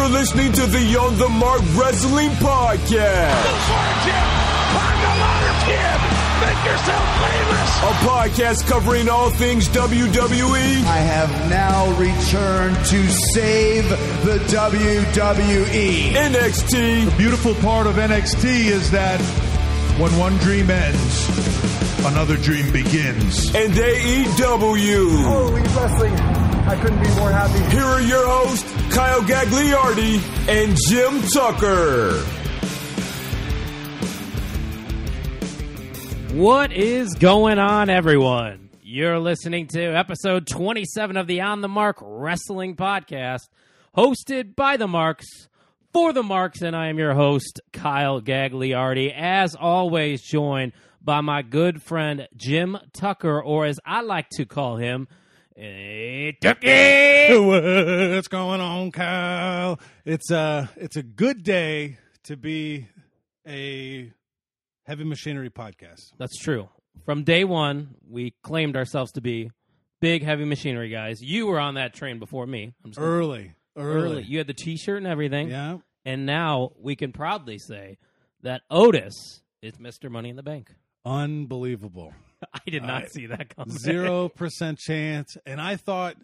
You're listening to the On the Mark Wrestling Podcast. Go for it, Jim. I'm the modern kid. Make yourself famous. A podcast covering all things WWE. I have now returned to save the WWE. NXT. The beautiful part of NXT is that when one dream ends, another dream begins. And AEW. Holy wrestling. I couldn't be more happy. Here are your hosts, Kyle Gagliardi and Jim Tucker. What is going on, everyone? You're listening to episode 27 of the On the Mark Wrestling Podcast, hosted by the Marks, for the Marks, and I am your host, Kyle Gagliardi, as always joined by my good friend, Jim Tucker, or as I like to call him, Hey, Tucky! What's going on, Kyle? It's a good day to be a heavy machinery podcast. That's true. From day one, we claimed ourselves to be big heavy machinery guys. You were on that train before me. Early. You had the T-shirt and everything. Yeah. And now we can proudly say that Otis is Mr. Money in the Bank. Unbelievable. I did not see that coming. 0% chance. And I thought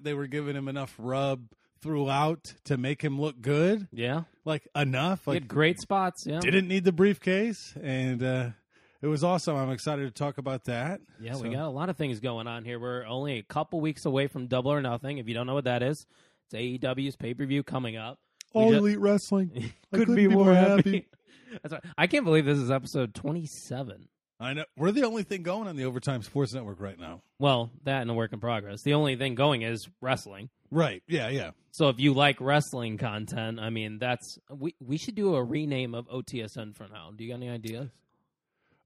they were giving him enough rub throughout to make him look good. Yeah. Like enough. He had great spots. Yeah. Didn't need the briefcase. And it was awesome. I'm excited to talk about that. Yeah, we got a lot of things going on here. We're only a couple weeks away from Double or Nothing. If you don't know what that is, it's AEW's pay-per-view coming up. All Elite Wrestling. Couldn't be more happy. That's right. I can't believe this is episode 27. I know. We're the only thing going on the Overtime Sports Network right now. Well, that and a work in progress. The only thing going is wrestling. Right. Yeah. So if you like wrestling content, I mean, we should do a rename of OTSN for now. Do you got any ideas?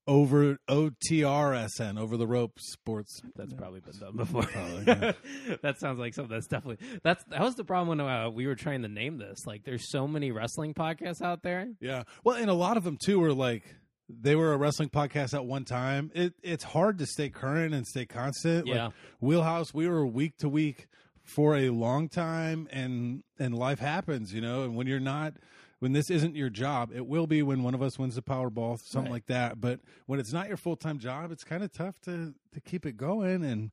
Over OTRSN, Over the Rope Sports. That's probably been done before. Probably, yeah. That sounds like something that's definitely that was the problem when we were trying to name this. Like, there's so many wrestling podcasts out there. Yeah. Well, and a lot of them too were like they were a wrestling podcast at one time. It's hard to stay current and stay constant. Yeah. Like Wheelhouse, we were week to week for a long time, and life happens, and when this isn't your job, it will be when one of us wins the Powerball, something like that. But when it's not your full-time job, it's kind of tough to keep it going. And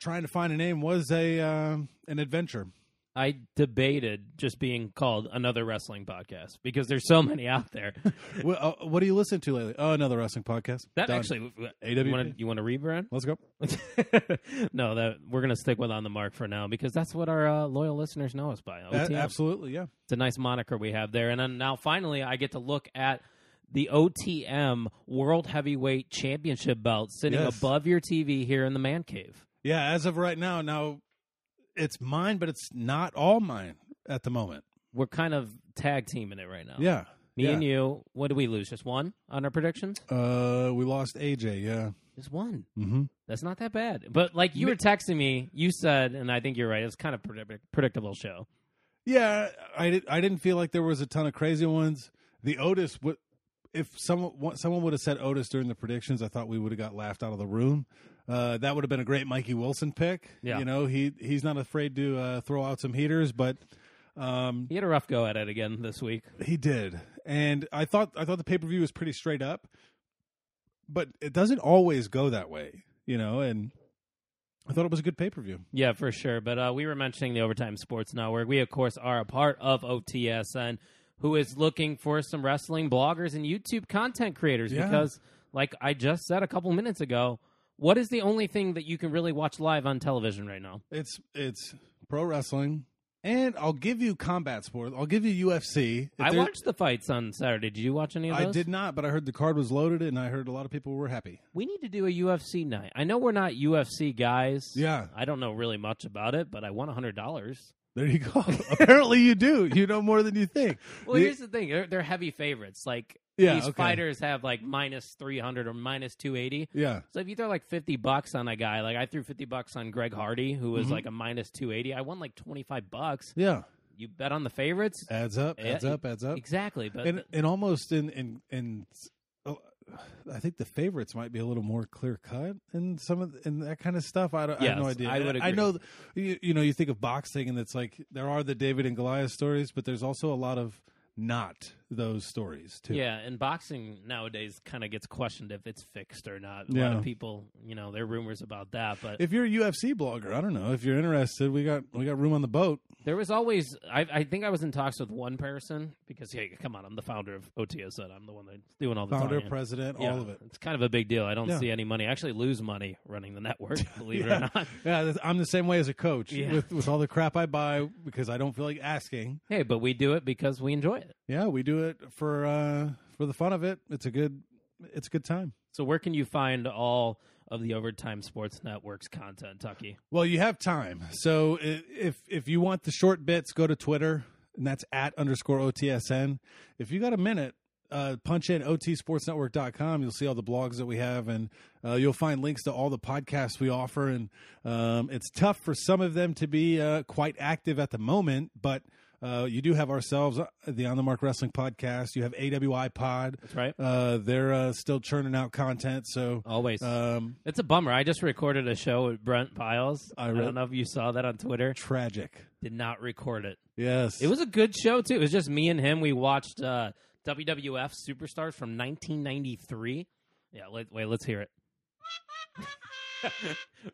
trying to find a name was an adventure. I debated just being called Another Wrestling Podcast because there's so many out there. What do you listen to lately? Oh, another wrestling podcast. That Done. actually, AWP? you want to rebrand? Let's go. No, we're going to stick with On the Mark for now because that's what our loyal listeners know us by. OTM. Absolutely, yeah. It's a nice moniker we have there. And then now finally I get to look at the OTM World Heavyweight Championship belt sitting above your TV here in the man cave. Yeah, as of right now, it's mine, but it's not all mine at the moment. We're kind of tag teaming it right now. Yeah. Me and you, what did we lose? Just one on our predictions? We lost AJ, yeah. Just one. Mm-hmm. That's not that bad. But like you were texting me, you said, and I think you're right, it's kind of predictable show. Yeah, I didn't feel like there was a ton of crazy ones. The Otis, if someone would have said Otis during the predictions, I thought we would have got laughed out of the room. That would have been a great Mikey Wilson pick. Yeah. He's not afraid to throw out some heaters, but he had a rough go at it again this week. He did, and I thought the pay-per-view was pretty straight up, but it doesn't always go that way, and I thought it was a good pay-per-view. Yeah, for sure. But we were mentioning the Overtime Sports Network. We, of course, are a part of OTSN, who is looking for some wrestling bloggers and YouTube content creators because, like I just said a couple minutes ago, what is the only thing that you can really watch live on television right now? It's pro wrestling, and I'll give you combat sports. I'll give you UFC. I watched the fights on Saturday. Did you watch any of those? I did not, but I heard the card was loaded, and I heard a lot of people were happy. We need to do a UFC night. I know we're not UFC guys. Yeah. I don't know really much about it, but I won $100. There you go. Apparently you do. You know more than you think. Well, here's the thing. They're heavy favorites. Like, these fighters have like minus 300 or minus 280. Yeah. So if you throw like $50 on a guy, like I threw $50 on Greg Hardy, who was like a minus 280. I won like $25. Yeah. You bet on the favorites. Adds up. Adds up. Exactly. But and almost in I think the favorites might be a little more clear cut in in that kind of stuff. I have no idea. I would agree. I know, you think of boxing, and it's like there are the David and Goliath stories, but there's also a lot of not those stories too. Yeah, and boxing nowadays kind of gets questioned if it's fixed or not. A lot of people, there are rumors about that. But if you're a UFC blogger, I don't know. If you're interested, we got room on the boat. There was always, I think I was in talks with one person because, hey, come on, I'm the founder of OTSN. I'm the one that's doing all the founder, talking. president, all of it. It's kind of a big deal. I don't see any money. I actually lose money running the network, believe it or not. Yeah, I'm the same way as a coach with all the crap I buy because I don't feel like asking. Hey, but we do it because we enjoy it. Yeah, we do it for the fun of it. It's a good time. So where can you find all of the Overtime Sports Network's content, Tucky? Well, you have time. So if you want the short bits, go to Twitter, and that's @_OTSN. If you got a minute, punch in otsportsnetwork.com. You'll see all the blogs that we have, and you'll find links to all the podcasts we offer. And it's tough for some of them to be quite active at the moment, but you do have ourselves, the On the Mark Wrestling Podcast. You have AWI Pod. That's right. They're still churning out content. So always. It's a bummer. I just recorded a show with Brent Piles. I don't know if you saw that on Twitter. Tragic. Did not record it. Yes. It was a good show, too. It was just me and him. We watched WWF Superstars from 1993. Yeah, let's hear it.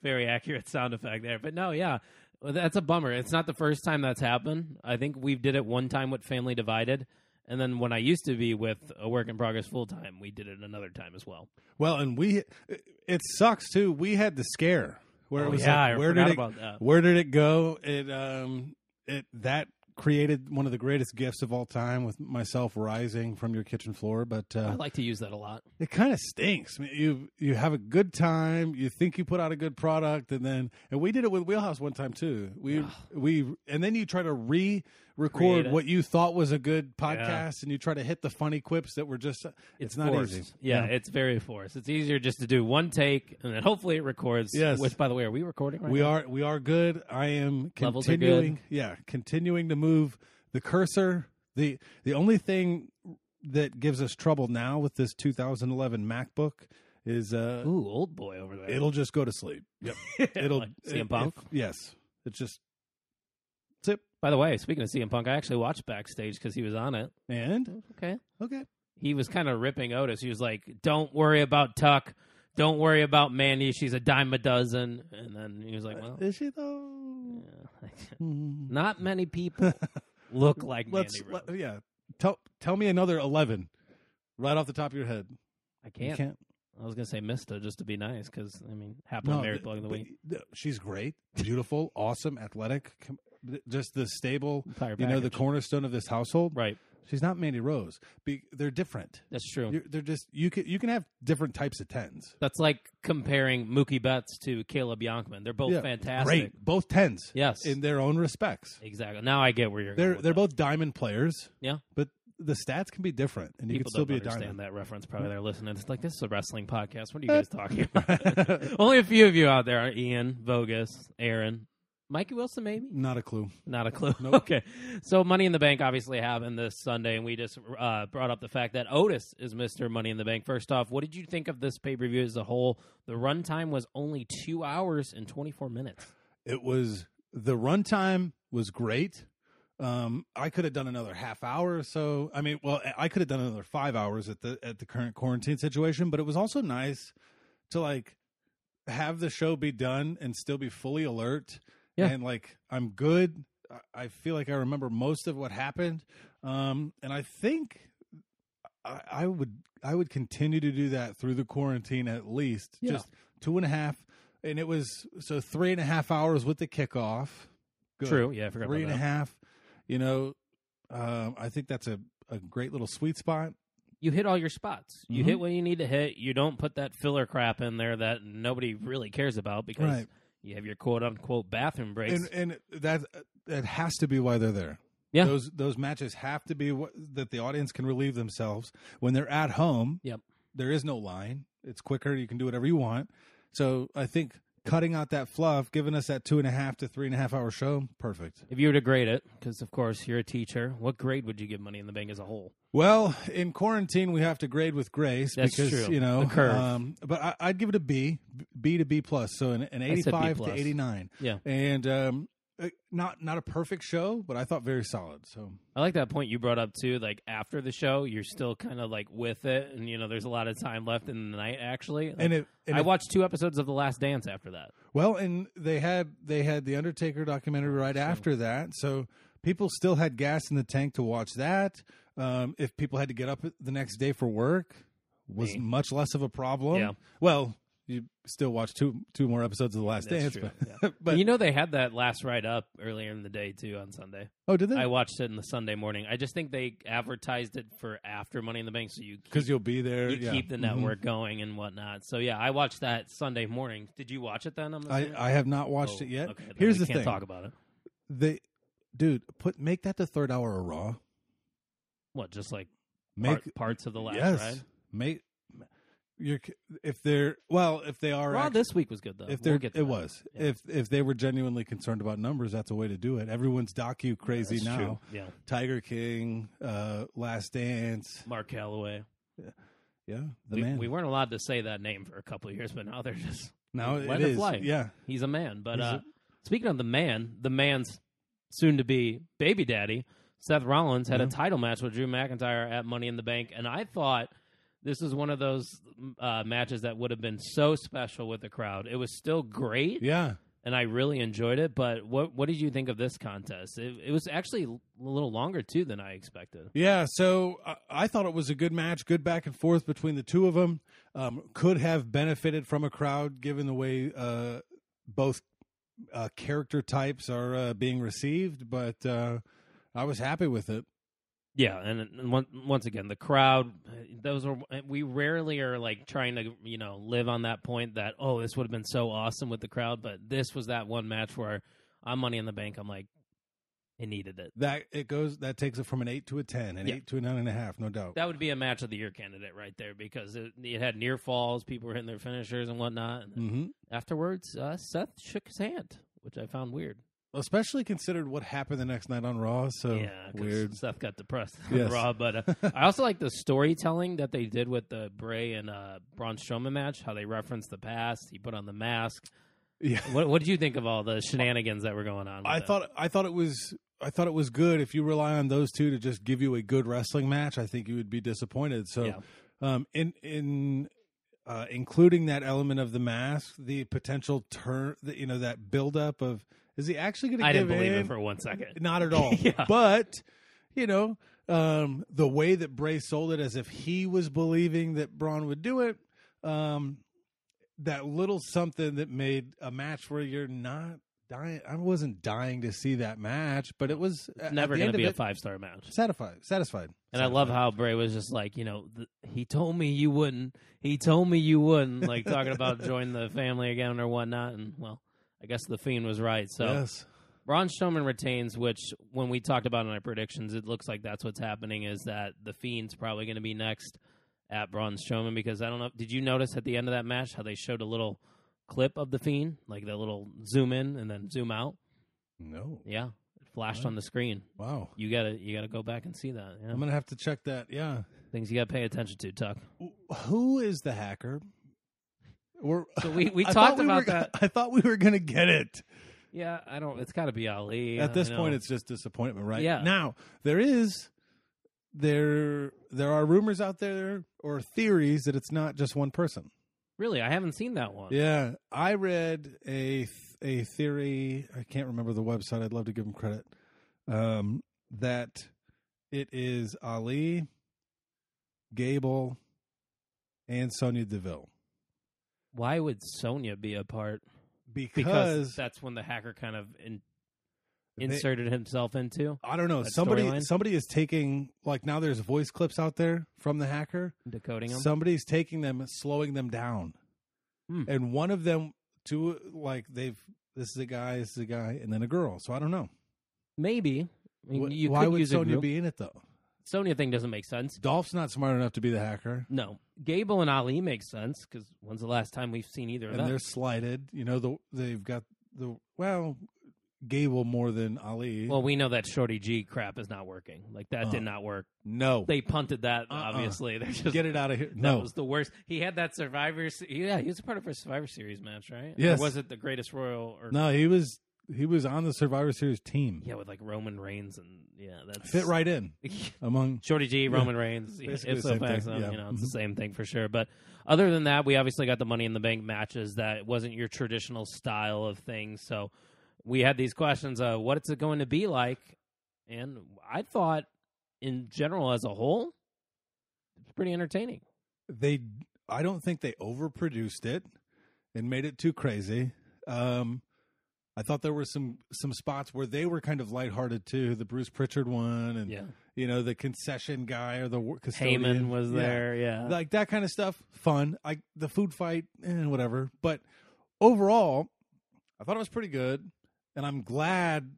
Very accurate sound effect there. But no, yeah. Well, that's a bummer. It's not the first time that's happened. I think we did it one time with Family Divided, and then when I used to be with A Work in Progress full time, we did it another time as well. Well, and it sucks too. We had the scare where it was where did it go? That created one of the greatest gifts of all time with myself rising from your kitchen floor. But I like to use that a lot. It kind of stinks. I mean, you have a good time. You think you put out a good product, and we did it with Wheelhouse one time too. And then you try to re-record what you thought was a good podcast, and you try to hit the funny quips that were just. It's not forced. easy. Yeah, it's very forced. It's easier just to do one take, and then hopefully it records. Yes. Which, by the way, are we recording right now? We are good. I am Levels are good. Continuing to move the cursor. The only thing that gives us trouble now with this 2011 MacBook is old boy over there. It'll just go to sleep. Yep. It'll like CM Punk. Yes. It's just zip. By the way, speaking of CM Punk, I actually watched backstage because he was on it. And okay. He was kind of ripping Otis. He was like, "Don't worry about Tuck. Don't worry about Mandy. She's a dime a dozen." And then he was like, "Well, is she though?" Yeah. Not many people look like Mandy Rose. Tell me another 11 right off the top of your head. I can't. You can't? I was going to say Mista just to be nice because, happily married plug of the week. She's great, beautiful, awesome, athletic, just the stable, the cornerstone of this household. Right. She's not Mandy Rose. They're different. That's true. They're just you can have different types of 10s. That's like comparing Mookie Betts to Caleb Youngman. They're both fantastic. Great, both 10s. Yes, in their own respects. Exactly. Now I get where you're going. They're both diamond players. Yeah, but the stats can be different, and you can still be a diamond. People don't understand that reference. Probably they're listening. It's like, this is a wrestling podcast. What are you guys talking about? Only a few of you out there are Ian, Vogus, Aaron. Mikey Wilson, maybe? Not a clue. Not a clue. Nope. Okay. So Money in the Bank obviously happened this Sunday, and we just brought up the fact that Otis is Mr. Money in the Bank. First off, what did you think of this pay-per-view as a whole? The runtime was only 2 hours and 24 minutes. The runtime was great. I could have done another half hour or so. I could have done another 5 hours at the current quarantine situation, but it was also nice to have the show be done and still be fully alert. Yeah. And I'm good. I feel like I remember most of what happened. And I think I would continue to do that through the quarantine at least. Yeah. Just 2.5. And it was 3.5 hours with the kickoff. Good. True. Yeah, I forgot about that. 3.5. I think that's a great little sweet spot. You hit all your spots. You hit what you need to hit. You don't put that filler crap in there that nobody really cares about because you have your quote-unquote bathroom breaks. And that has to be why they're there. Yeah. Those matches have to be that the audience can relieve themselves. When they're at home, yep. There is no line. It's quicker. You can do whatever you want. So I think cutting out that fluff, giving us that 2.5 to 3.5 hour show. Perfect. If you were to grade it, because of course you're a teacher, what grade would you give Money in the Bank as a whole? Well, in quarantine, we have to grade with grace. That's because, true. The curve. But I'd give it a B to B plus. So an 85 B+. to 89. Yeah. And not a perfect show, but I thought very solid. So I like that point you brought up too. Like after the show, you're still kind of like with it, and there's a lot of time left in the night. Actually, I watched 2 episodes of The Last Dance after that. Well, and they had the Undertaker documentary right after that, so people still had gas in the tank to watch that. If people had to get up the next day for work, was much less of a problem. Yeah. Well, you still watch two more episodes of The Last Dance. True. But, but they had that last ride up earlier in the day too on Sunday. Oh, did they? I watched it in the Sunday morning. I just think they advertised it for after Money in the Bank, so because you'll be there. You keep the network going and whatnot. So yeah, I watched that Sunday morning. Did you watch it then? I have not watched it yet. Okay, here's the can't thing. Talk about it. Make that the third hour of Raw. What? Just like parts of the last ride. If they are Raw this week was good though. If they were genuinely concerned about numbers, that's a way to do it. Everyone's docu crazy that's now. True. Yeah, Tiger King, Last Dance, Mark Calloway. Yeah, man. We weren't allowed to say that name for a couple of years, but now they're just let it fly. Yeah, he's a man. But speaking of the man's soon-to-be baby daddy, Seth Rollins had a title match with Drew McIntyre at Money in the Bank, and I thought this was one of those matches that would have been so special with the crowd. It was still great, and I really enjoyed it. But what did you think of this contest? It was actually a little longer too than I expected. Yeah, so I thought it was a good match, good back and forth between the two of them. Could have benefited from a crowd given the way both character types are being received, but I was happy with it. Yeah, and once again, the crowd, we rarely are like trying to, live on that point that, this would have been so awesome with the crowd, but this was that one match where on Money in the Bank, I'm like, it needed it. That takes it from an 8 to a 10, an 8 to a 9.5, no doubt. That would be a match of the year candidate right there because it had near falls, people were hitting their finishers and whatnot. And afterwards, Seth shook his hand, which I found weird. Especially considered what happened the next night on Raw, so weird. Seth got depressed on Raw, but I also like the storytelling that they did with the Bray and Braun Strowman match. How they referenced the past. He put on the mask. Yeah. What did you think of all the shenanigans that were going on? I thought it was good. If you rely on those two to just give you a good wrestling match, I think you would be disappointed. So, in including that element of the mask, the potential turn, that buildup of. Is he actually going to give in? I didn't believe it for 1 second. Not at all. But, the way that Bray sold it as if he was believing that Braun would do it, that little something that made a match where you're not dying. I wasn't dying to see that match, but it was never going to be a 5-star match. Satisfied. And I love how Bray was just like, he told me you wouldn't. He told me you wouldn't. Like talking about joining the family again or whatnot. And, well, I guess the Fiend was right. So Braun Strowman retains, which when we talked about in our predictions, it looks like that's what's happening is that the Fiend's probably going to be next at Braun Strowman because I don't know. Did you notice at the end of that match how they showed a little clip of the Fiend, like the little zoom in and then zoom out? No. Yeah. It flashed on the screen. Wow. You gotta go back and see that. Yeah. I'm going to have to check that. Yeah. Things you got to pay attention to, Tuck. Who is the hacker? So we talked about that. I thought we were going to get it. Yeah, I don't. It's got to be Ali. At this point, it's just disappointment, right? Yeah. Now there are rumors out there or theories that it's not just one person. Really, I haven't seen that one. Yeah, I read a theory. I can't remember the website. I'd love to give them credit. That it is Ali, Gable, and Sonya Deville. Why would Sonya be a part? Because that's when the hacker kind of inserted himself into. I don't know. Somebody is taking, like, now there's voice clips out there from the hacker. Decoding them? Somebody's taking them, slowing them down. And one of them, this is a guy, and then a girl. So I don't know. Maybe. I mean, why would Sonya be in it, though? Sonya thing doesn't make sense. Dolph's not smart enough to be the hacker. No. Gable and Ali makes sense because when's the last time we've seen either of them? And they're slighted. You know, they've got Gable more than Ali. Well, we know that Shorty G crap is not working. Like, that did not work. No. They punted that, obviously. They're just, get it out of here. That No. was the worst. He had that Survivor... Yeah, he was a part of a Survivor Series match, right? Yes. Or was it the Greatest Royal? Or... No, he was on the Survivor Series team. Yeah, with, like, Roman Reigns and... Yeah, that's... Fit right in among... Shorty G, Roman Reigns. Basically If the so same facts, thing, yeah. you know, it's the same thing for sure. But other than that, we obviously got the Money in the Bank matches that wasn't your traditional style of things. So we had these questions of what it's going to be like. And I thought, in general, as a whole, it's pretty entertaining. I don't think they overproduced it and made it too crazy. I thought there were some spots where they were kind of lighthearted too. The Bruce Pritchard one, and you know, the concession guy or the custodian Heyman was there, yeah, like that kind of stuff. Fun. The food fight, whatever. But overall, I thought it was pretty good, and I'm glad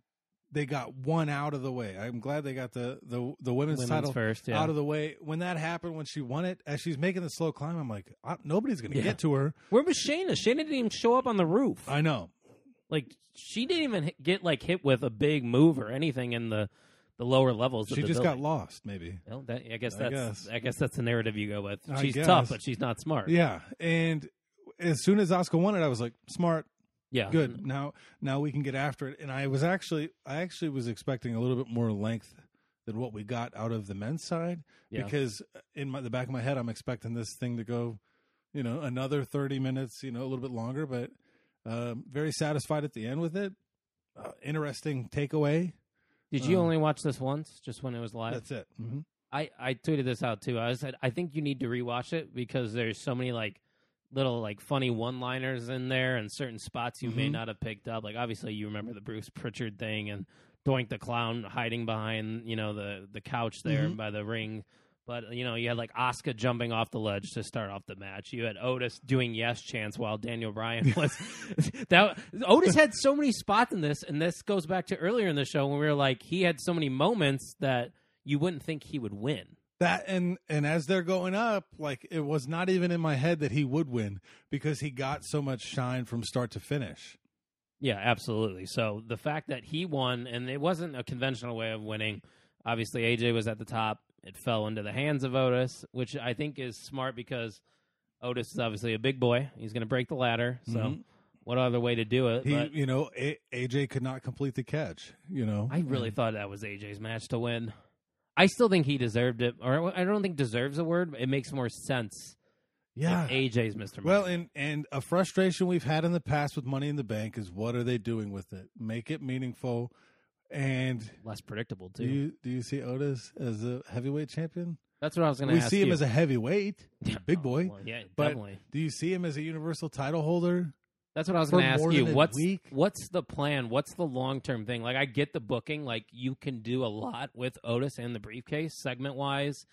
they got one out of the way. I'm glad they got the women's title first, out of the way. When that happened, when she won it, as she's making the slow climb, I'm like, nobody's going to get to her. Where was Shayna? Shayna didn't even show up on the roof. I know. Like, she didn't even get, like, hit with a big move or anything in the lower levels of She the just building. got lost, maybe. Well, I guess that's the narrative you go with. I She's guess. tough, but she's not smart. Yeah, and as soon as Asuka won it, I was like, smart, Yeah. good. Now we can get after it. And I actually was expecting a little bit more length than what we got out of the men's side, because in the back of my head, I'm expecting this thing to go, another 30 minutes, a little bit longer, but very satisfied at the end with it. Interesting takeaway. Did you only watch this once, just when it was live? That's it. Mm-hmm. I tweeted this out too. I said I think you need to rewatch it because there's so many like little like funny one-liners in there and certain spots you may not have picked up. Like obviously you remember the Bruce Pritchard thing and Doink the Clown hiding behind the couch there by the ring. But you had like Asuka jumping off the ledge to start off the match. You had Otis doing yes chants while Daniel Bryan was. Otis had so many spots in this, and this goes back to earlier in the show when we were like, he had so many moments that you wouldn't think he would win. That and as they're going up, like it was not even in my head that he would win because he got so much shine from start to finish. Yeah, absolutely. So the fact that he won, and it wasn't a conventional way of winning. Obviously, AJ was at the top. It fell into the hands of Otis, which I think is smart because Otis is obviously a big boy. He's going to break the ladder. So what other way to do it? AJ could not complete the catch, I really thought that was AJ's match to win. I still think he deserved it. Or I don't think deserves a word, but it makes more sense. Yeah. If AJ's Mr. Well, Money. and a frustration we've had in the past with Money in the Bank is what are they doing with it? Make it meaningful. And less predictable too. Do you see Otis as a heavyweight champion? That's what I was going to ask. We see him you. as a heavyweight, big boy. Well, yeah, but definitely. Do you see him as a universal title holder? That's what I was going to ask you. Week? What's the plan? What's the long-term thing? Like, I get the booking. Like, you can do a lot with Otis and the briefcase, segment-wise,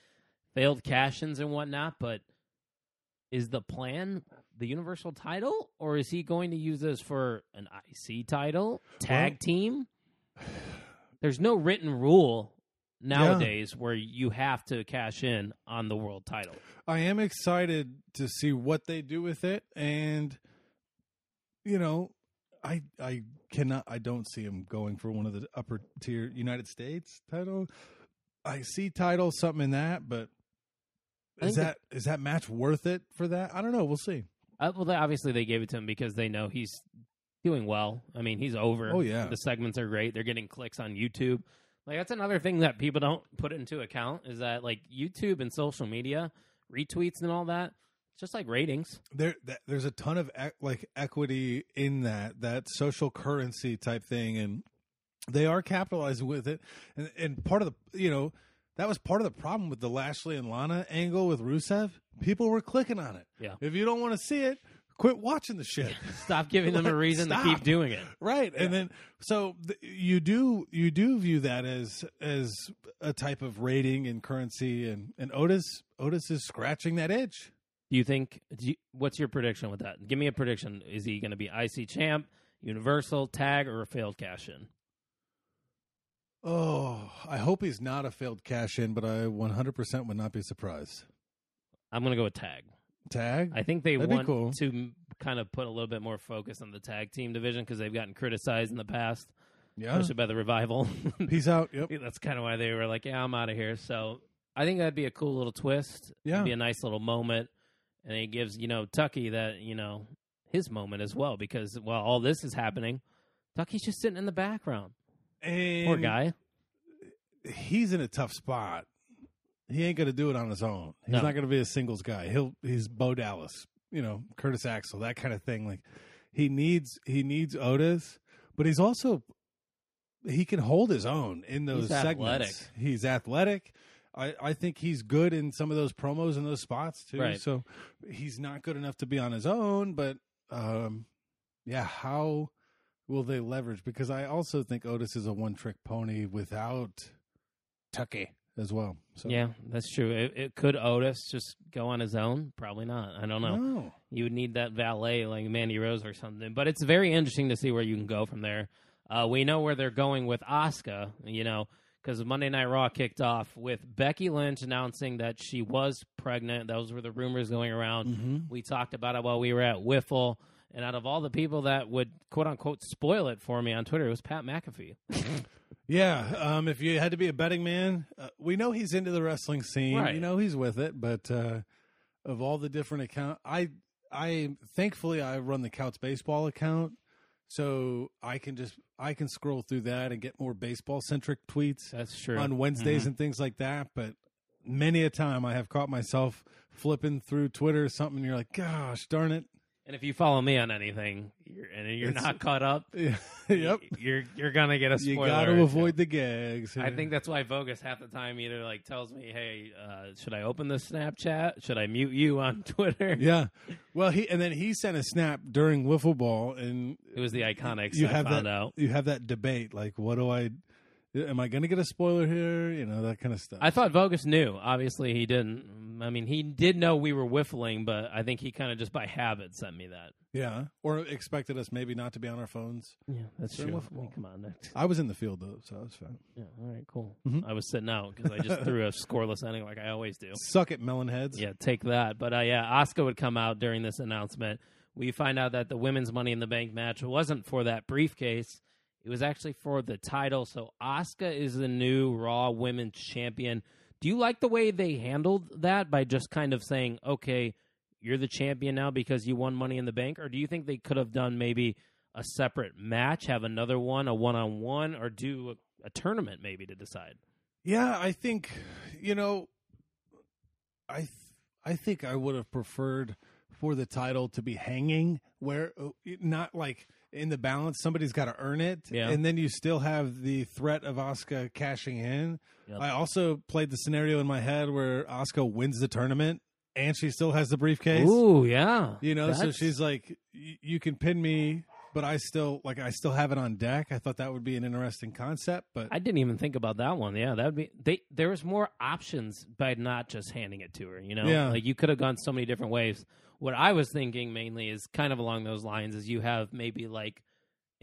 failed cash-ins and whatnot, but is the plan the universal title, or is he going to use this for an IC title, tag team? There's no written rule nowadays where you have to cash in on the world title. I am excited to see what they do with it, and I don't see him going for one of the upper tier United States title. I see title, something in that, but is that match worth it for that? I don't know. We'll see. Well, obviously they gave it to him because they know he's doing well. I mean, he's over. Oh, yeah. The segments are great. They're getting clicks on YouTube. Like, that's another thing that people don't put into account is that, like, YouTube and social media, retweets and all that, it's just like ratings. There's a ton of equity in that social currency type thing, and they are capitalizing with it. And part of the, that was part of the problem with the Lashley and Lana angle with Rusev. People were clicking on it. Yeah. If you don't want to see it, quit watching the shit. Stop giving them a reason to keep doing it. Right. Yeah. And then, so you do view that as a type of rating and currency, and Otis is scratching that itch. Do you think, what's your prediction with that? Give me a prediction. Is he going to be IC champ, universal, tag, or a failed cash in? Oh, I hope he's not a failed cash-in, but I 100% would not be surprised. I'm going to go with tag. Tag? I think they That'd want be cool. to kind of put a little bit more focus on the tag team division because they've gotten criticized in the past, Yeah. especially by the Revival. Peace out. Yep. That's kind of why they were like, yeah, I'm out of here. So I think that'd be a cool little twist. Yeah. It'd be a nice little moment. And it gives, Tucky that, his moment as well because while all this is happening, Tucky's just sitting in the background. And Poor guy. He's in a tough spot. He ain't going to do it on his own. He's No. not going to be a singles guy. He's Bo Dallas, Curtis Axel, that kind of thing. Like he needs Otis, but he can hold his own in those He's segments. athletic. He's athletic. I think he's good in some of those promos and those spots too. Right. So he's not good enough to be on his own, but how will they leverage? Because I also think Otis is a one-trick pony without Tucky as well. So Yeah, that's true. Could Otis just go on his own? Probably not. I don't know. No. You would need that valet like Mandy Rose or something. But it's very interesting to see where you can go from there. We know where they're going with Asuka, because Monday Night Raw kicked off with Becky Lynch announcing that she was pregnant. Those were the rumors going around. Mm-hmm. We talked about it while we were at Wiffle. And out of all the people that would, quote-unquote, spoil it for me on Twitter, it was Pat McAfee. Yeah, if you had to be a betting man, we know he's into the wrestling scene. Right. He's with it. But of all the different accounts, I thankfully I run the Couch Baseball account, so I can scroll through that and get more baseball centric tweets. That's true. On Wednesdays and things like that. But many a time I have caught myself flipping through Twitter or something, and you're like, gosh darn it. And if you follow me on anything, you're not caught up, Yep. you're gonna get a spoiler. You got to avoid the gags. I think that's why Vogus half the time either tells me, "Hey, should I open the Snapchat? Should I mute you on Twitter?" Yeah. Well, he sent a snap during Wiffle Ball, and It was the Iconics. you I have found that out. you have that debate like, am I going to get a spoiler here? That kind of stuff. I thought Vogus knew. Obviously, he didn't. I mean, he did know we were whiffling, but I think he kind of just by habit sent me that. Yeah, or expected us maybe not to be on our phones. Yeah, that's During true. Wiffle I mean, Ball. come on, next. I was in the field though, so I was fine. Yeah, all right, cool. Mhm. I was sitting out because I just threw a scoreless inning like I always do. Suck it, melon heads. Yeah, take that. But Asuka would come out during this announcement. We find out that the women's Money in the Bank match wasn't for that briefcase. It was actually for the title. So Asuka is the new Raw Women's Champion. Do you like the way they handled that by just kind of saying, okay, you're the champion now because you won Money in the Bank? Or do you think they could have done maybe a separate match, have another one, a one-on-one, or do a tournament maybe to decide? Yeah, I think, I think I would have preferred for the title to be hanging where not like in the balance, somebody's got to earn it. Yeah. And then you still have the threat of Asuka cashing in. Yep. I also played the scenario in my head where Asuka wins the tournament and she still has the briefcase. Ooh, yeah. So That's- she's like, you can pin me, but I still have it on deck. I thought that would be an interesting concept, but I didn't even think about that one. Yeah, that would be. There was more options by not just handing it to her. Yeah. Like you could have gone so many different ways. What I was thinking mainly is kind of along those lines. Is you have maybe like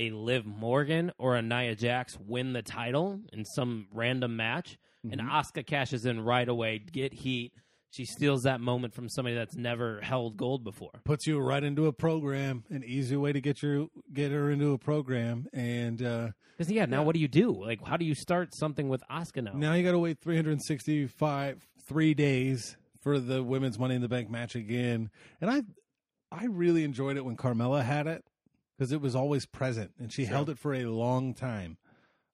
a Liv Morgan or a Nia Jax win the title in some random match, and Asuka cashes in right away, get heat. She steals that moment from somebody that's never held gold before. puts you right into a program, an easy way to get her into a program. And Because now what do you do? Like, how do you start something with Asuka now? now you got to wait 3 days for the women's Money in the Bank match again. And I really enjoyed it when Carmella had it because it was always present and she held it for a long time.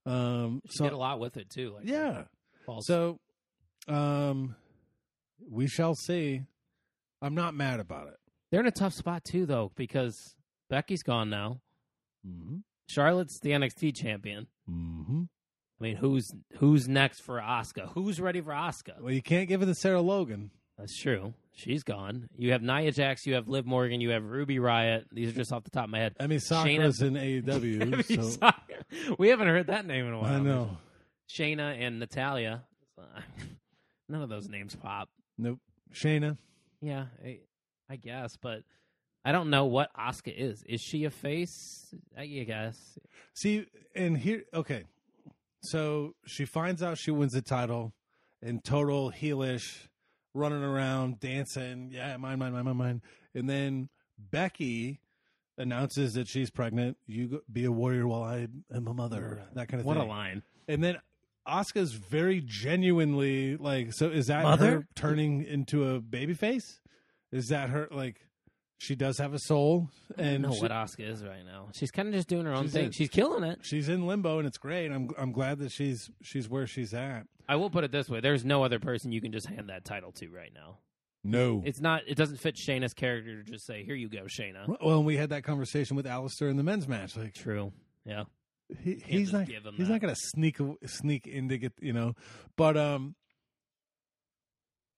She did a lot with it too. Like Yeah. false- So, we shall see. I'm not mad about it. they're in a tough spot too, though, because Becky's gone now. Mm-hmm. Charlotte's the NXT champion. Mm-hmm. I mean, who's next for Asuka? Who's ready for Asuka? Well, you can't give it to Sarah Logan. That's true. She's gone. You have Nia Jax. You have Liv Morgan. You have Ruby Riot. These are just off the top of my head. I mean, Sakura's in AEW. So We haven't heard that name in a while. I know. Shayna and Natalia. None of those names pop. Nope. Shayna. Yeah, I guess, but I don't know what Asuka is. Is she a face? I guess. See, and here, okay. So she finds out she wins the title in total heelish, running around, dancing. Yeah, mine. And then Becky announces that she's pregnant. You go, be a warrior while I am a mother. That kind of What thing. a line. And then Asuka's very genuinely like, so is that Mother? her turning into a baby face? Is that her, like, she does have a soul? I And don't know she- what Asuka is right now. She's kind of just doing her own She's thing. in- She's killing it. she's in limbo, and it's great. I'm glad that she's where she's at. I will put it this way. There's no other person you can just hand that title to right now. No. It's not. It doesn't fit Shayna's character to just say, "Here you go, Shayna." Well, and we had that conversation with Alistair in the men's match. Like, True. Yeah. he's just not give him he's that. not going to sneak in to get, but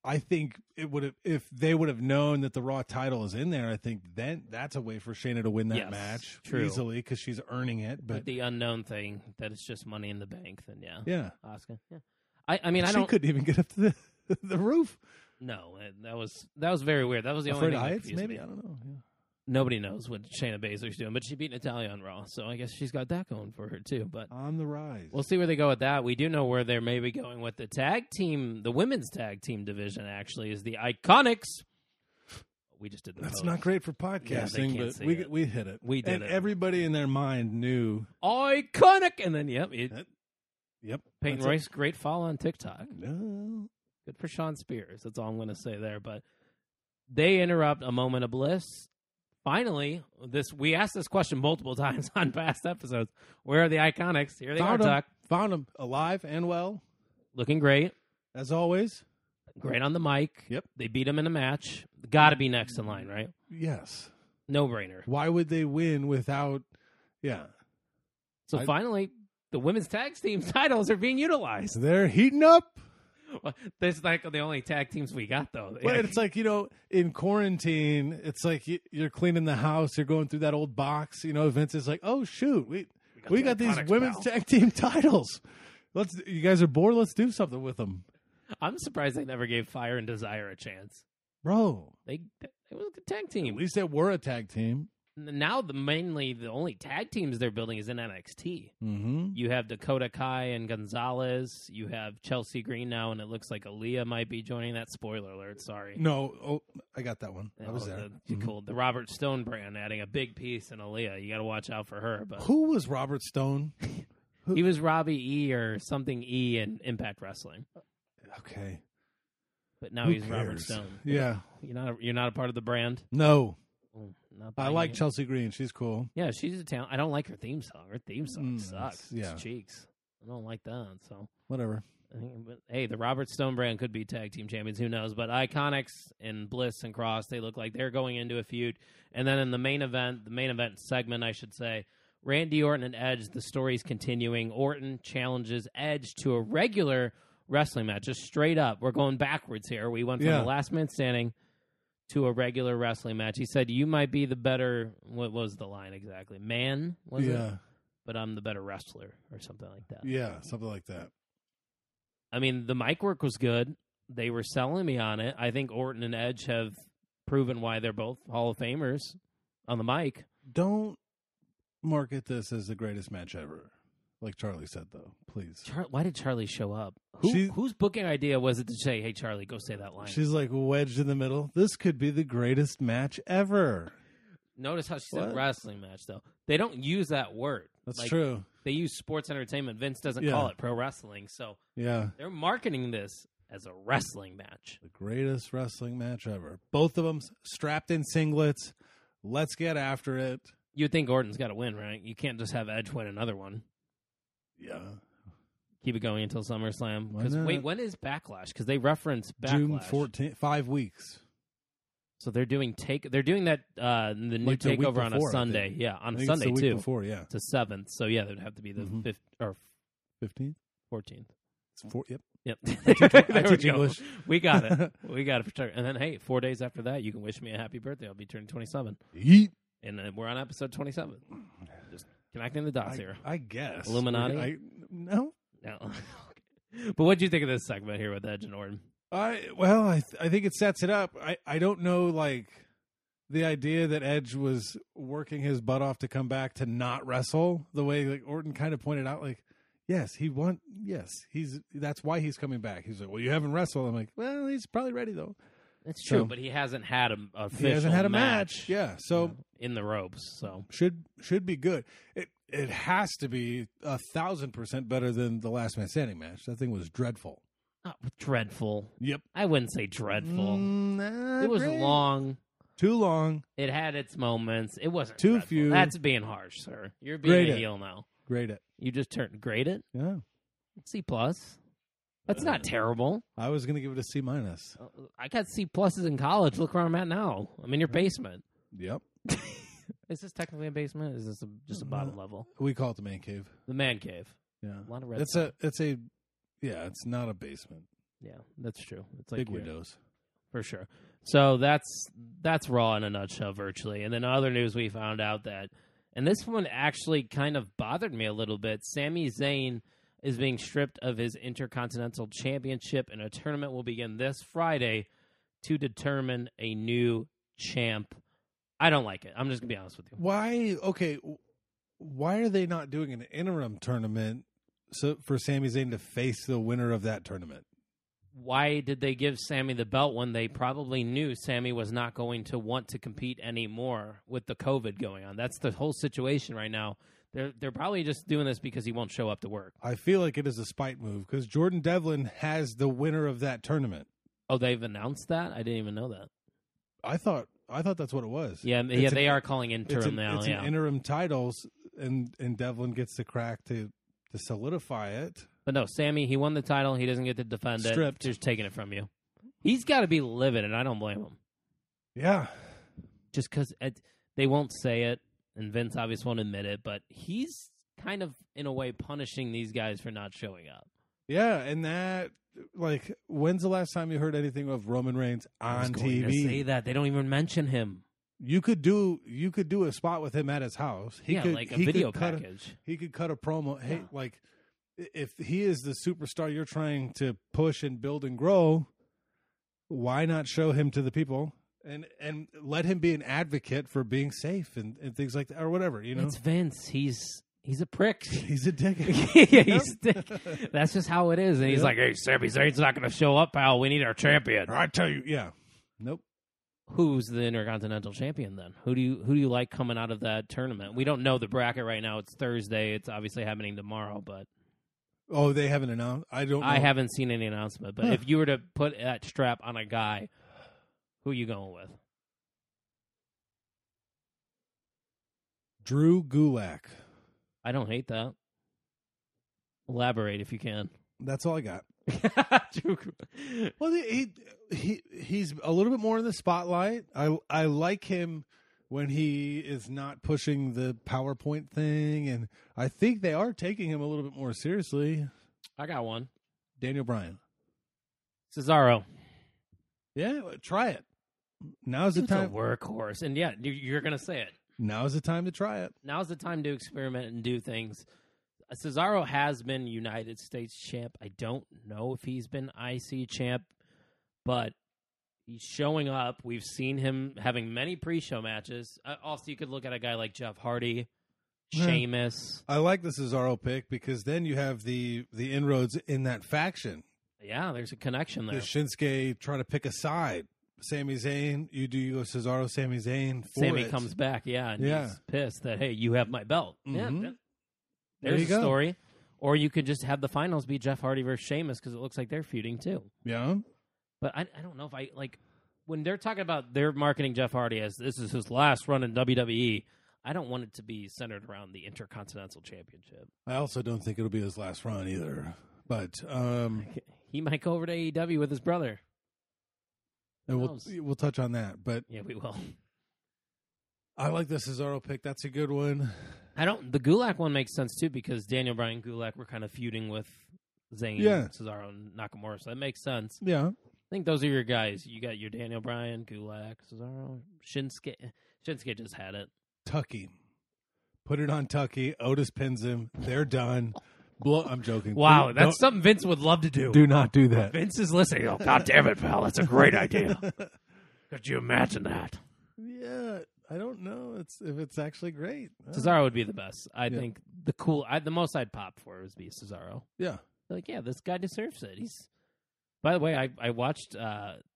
I think it would have, if they would have known that the Raw title is in there. I think then that's a way for Shayna to win that Yes, match true. easily because she's earning it. But But the unknown thing that it's just Money in the Bank, then yeah, Asuka. Yeah. I mean, I she don't. couldn't even get up to the roof. No, that was very weird. That was the Afraid only of thing that heights, confused maybe me. I don't know. Yeah. Nobody knows what Shayna Baszler's doing, but she beat Natalya on Raw, so I guess she's got that going for her too. But On the rise. we'll see where they go with that. We do know where they may be going with the tag team, the women's tag team division. Actually, is the Iconics. We just did the That's pose. not great for Yeah, they podcasting, can't but see we it. we hit it. We did and it. Everybody in their mind knew. Iconic, and then Yep. Peyton That's Royce, great follow on TikTok. No. Good for Sean Spears. That's all I'm going to say there. But they interrupt a moment of bliss. Finally, we asked this question multiple times on past episodes. Where are the Iconics? Here they are, Tuck. Found him alive and well, Looking great. as always. Great on the mic. Yep. They beat him in a match. Got to be next in line, right? Yes. No brainer. Why would they win without? Yeah. So finally, the women's tag team titles are being utilized. They're heating up. Well, this is like the only tag teams we got, though. But it's like, in quarantine, it's like you're cleaning the house, you're going through that old box. Vince is like, oh, shoot, we got these Iconics, women's pal. tag team titles. You guys are bored? Let's do something with them. I'm surprised they never gave Fire and Desire a chance. Bro, It was a good tag at team. least they were a tag team. Now mainly the only tag teams they're building is in NXT. Mm-hmm. You have Dakota Kai and Gonzalez. You have Chelsea Green now, and it looks like Aaliyah might be joining that. Spoiler alert, sorry. No, I got that one. I was there. Cool. The Robert Stone brand adding a big piece in Aaliyah. You got to watch out for her. But Who was Robert Stone? he was Robbie E or something E in Impact Wrestling, Okay. but now Who he's Robert cares? Stone. Yeah. You're not a part of the brand. No. Not I buying like it. Chelsea Green. She's cool. Yeah, she's a talent. I don't like her theme song. Her theme song sucks. yeah. It's cheeks. I don't like that. So, Whatever. but, hey, the Robert Stone brand could be tag team champions. Who knows? But Iconics and Bliss and Cross, they look like they're going into a feud. And then in the main event segment, I should say, Randy Orton and Edge. The story's continuing. Orton challenges Edge to a regular wrestling match, just straight up. We're going backwards here. We went from the last man standing to a regular wrestling match. He said, "You might be the better." What was the line exactly? Man, was it? But I'm the better wrestler, or something like that. Yeah, something like that. I mean, the mic work was good. They were selling me on it. I think Orton and Edge have proven why they're both Hall of Famers on the mic. Don't market this as the greatest match ever, like Charlie said, though. Please. Why did Charlie show up? She- Whose booking idea was it to say, "Hey, Charlie, go say that line"? She's like wedged in the middle. This could be the greatest match ever. Notice how she said What? wrestling match, though. They don't use that word. That's true. They use sports entertainment. Vince doesn't Yeah. call it pro wrestling, so Yeah. they're marketing this as a wrestling match. The greatest wrestling match ever. Both of them strapped in singlets. Let's get after it. You'd think Orton's got to win, right? You can't just have Edge win another one. Yeah. Keep it going until SummerSlam. Why Because not? wait, when is Backlash? Because they reference Backlash. June 14th, 5 weeks. So they're doing that the new Like the week takeover on a before, I Sunday. think. Yeah, on I a think Sunday it's the week too. before, yeah. It's the 7th. So yeah, there'd have to be the 5th or 15th? 14th. It's 4, yep. Yep. I There we teach go. English. We got it. We got it for sure. And then, hey, 4 days after that, you can wish me a happy birthday. I'll be turning 27. Yeet. And we're on episode 27. Just connecting the dots here. I guess. Illuminati? No. No. But what do you think of this segment here with Edge and Orton? I think it sets it up. I don't know, like, the idea that Edge was working his butt off to come back to not wrestle the way like Orton kind of pointed out, like, Yes, that's why he's coming back. He's like, well, you haven't wrestled. I'm like, well, he's probably ready though. That's true, but he hasn't had a official he hasn't had a match. Yeah, so in the ropes, so should be good. It has to be 1,000% better than the Last Man Standing match. That thing was dreadful. Dreadful. Yep. I wouldn't say dreadful. Not it was great. long. Too long. It had its moments. It wasn't too dreadful. few. That's being harsh, sir. You're being a heel now. Grade it. You just grade it? Yeah. C+. That's not terrible. I was going to give it a C-. I got C pluses in college. Look where I'm at now. I'm in your basement. Yep. Is this technically a basement? Or is this just a bottom level? We call it the man cave. The man cave. Yeah. A lot of red. It's not a basement. Yeah, that's true. It's like big windows. For sure. So that's Raw in a nutshell, virtually. And then other news, we found out that, and this one actually kind of bothered me a little bit, Sami Zayn is being stripped of his Intercontinental Championship, and a tournament will begin this Friday to determine a new champ. I don't like it. I'm just going to be honest with you. Why? Okay, why are they not doing an interim tournament for Sami Zayn to face the winner of that tournament? Why did they give Sami the belt when they probably knew Sami was not going to want to compete anymore with the COVID going on? That's the whole situation right now. They're probably just doing this because he won't show up to work. I feel like it is a spite move because Jordan Devlin has the winner of that tournament. Oh, they've announced that? I didn't even know that. I thought that's what it was. Yeah, they are calling interim now. It's an interim titles, and Devlin gets the crack to solidify it. But no, Sami, he won the title. He doesn't get to defend it. Stripped. Just taking it from you. He's got to be livid, and I don't blame him. Yeah. Just because they won't say it, and Vince obviously won't admit it, but he's kind of, in a way, punishing these guys for not showing up. Yeah, and that, like, when's the last time you heard anything of Roman Reigns on TV? To say that. They don't even mention him. You could do a spot with him at his house. Like a video package. He could cut a promo. Yeah. Hey, like, if he is the superstar you're trying to push and build and grow, why not show him to the people and let him be an advocate for being safe and things like that or whatever, you know? It's Vince. He's a prick. He's a dick. Yeah, he's a dick. That's just how it is. And he's like, hey, Sami Zayn's not going to show up, pal. We need our champion. I tell you, yeah. Nope. Who's the Intercontinental Champion then? Who do you like coming out of that tournament? We don't know the bracket right now. It's Thursday. It's obviously happening tomorrow, but oh, they haven't announced? I don't know. I haven't seen any announcement, but if you were to put that strap on a guy, who are you going with? Drew Gulak. I don't hate that. Elaborate if you can. That's all I got. Well, he's a little bit more in the spotlight. I like him when he is not pushing the PowerPoint thing, and I think they are taking him a little bit more seriously. I got one. Daniel Bryan. Cesaro. Yeah, try it. Now's the time. It's a workhorse, and yeah, you're going to say it. Now's the time to try it. Now's the time to experiment and do things. Cesaro has been United States champ. I don't know if he's been IC champ, but he's showing up. We've seen him having many pre-show matches. Also, you could look at a guy like Jeff Hardy, Sheamus. I like the Cesaro pick because then you have the inroads in that faction. Yeah, there's a connection there. The Shinsuke trying to pick a side. Sami Zayn, you go Cesaro, Sami Zayn. Sami comes back, and he's pissed that, hey, you have my belt. Mm-hmm. Yeah, there's a story. Or you could just have the finals be Jeff Hardy versus Sheamus because it looks like they're feuding too. Yeah. But I don't know if I, like, when they're talking about they're marketing Jeff Hardy as this is his last run in WWE, I don't want it to be centered around the Intercontinental Championship. I also don't think it'll be his last run either. But he might go over to AEW with his brother. And we'll touch on that. But yeah, we will. I like the Cesaro pick. That's a good one. The Gulak one makes sense too because Daniel Bryan and Gulak were kind of feuding with Zayn, Cesaro, and Nakamura, so that makes sense. Yeah. I think those are your guys. You got your Daniel Bryan, Gulak, Cesaro, Shinsuke. Shinsuke just had it. Tucky. Put it on Tucky. Otis pins him. They're done. I'm joking. Wow, that's something Vince would love to do. Do not do that. Vince is listening. Oh, God damn it, pal. That's a great idea. Could you imagine that? Yeah. I don't know if it's actually great. Cesaro would be the best. I think the most I'd pop for would be Cesaro. Yeah. Like, yeah, this guy deserves it. By the way, I watched,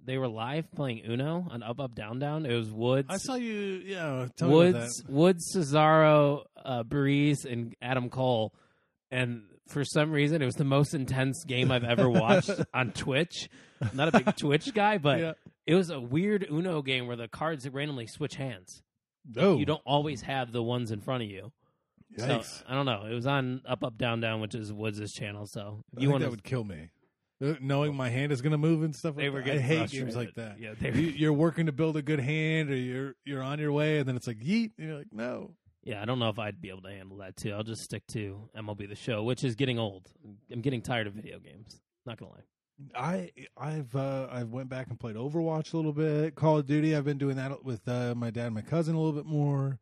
they were live playing Uno on Up, Up, Down, Down. It was Woods. I saw you, tell me about that. Woods, Cesaro, Breeze, and Adam Cole. And for some reason, it was the most intense game I've ever watched on Twitch. I'm not a big Twitch guy, but it was a weird Uno game where the cards randomly switch hands. Oh. You don't always have the ones in front of you. Yikes. So, I don't know. It was on Up, Up, Down, Down, which is Woods' channel. So I think that would kill me. Knowing my hand is going to move and stuff like that. I hate games like that. Yeah, you're working to build a good hand, or you're on your way, and then it's like, yeet, and you're like, no. Yeah, I don't know if I'd be able to handle that, too. I'll just stick to MLB The Show, which is getting old. I'm getting tired of video games. Not going to lie. I've went back and played Overwatch a little bit. Call of Duty, I've been doing that with my dad and my cousin a little bit more.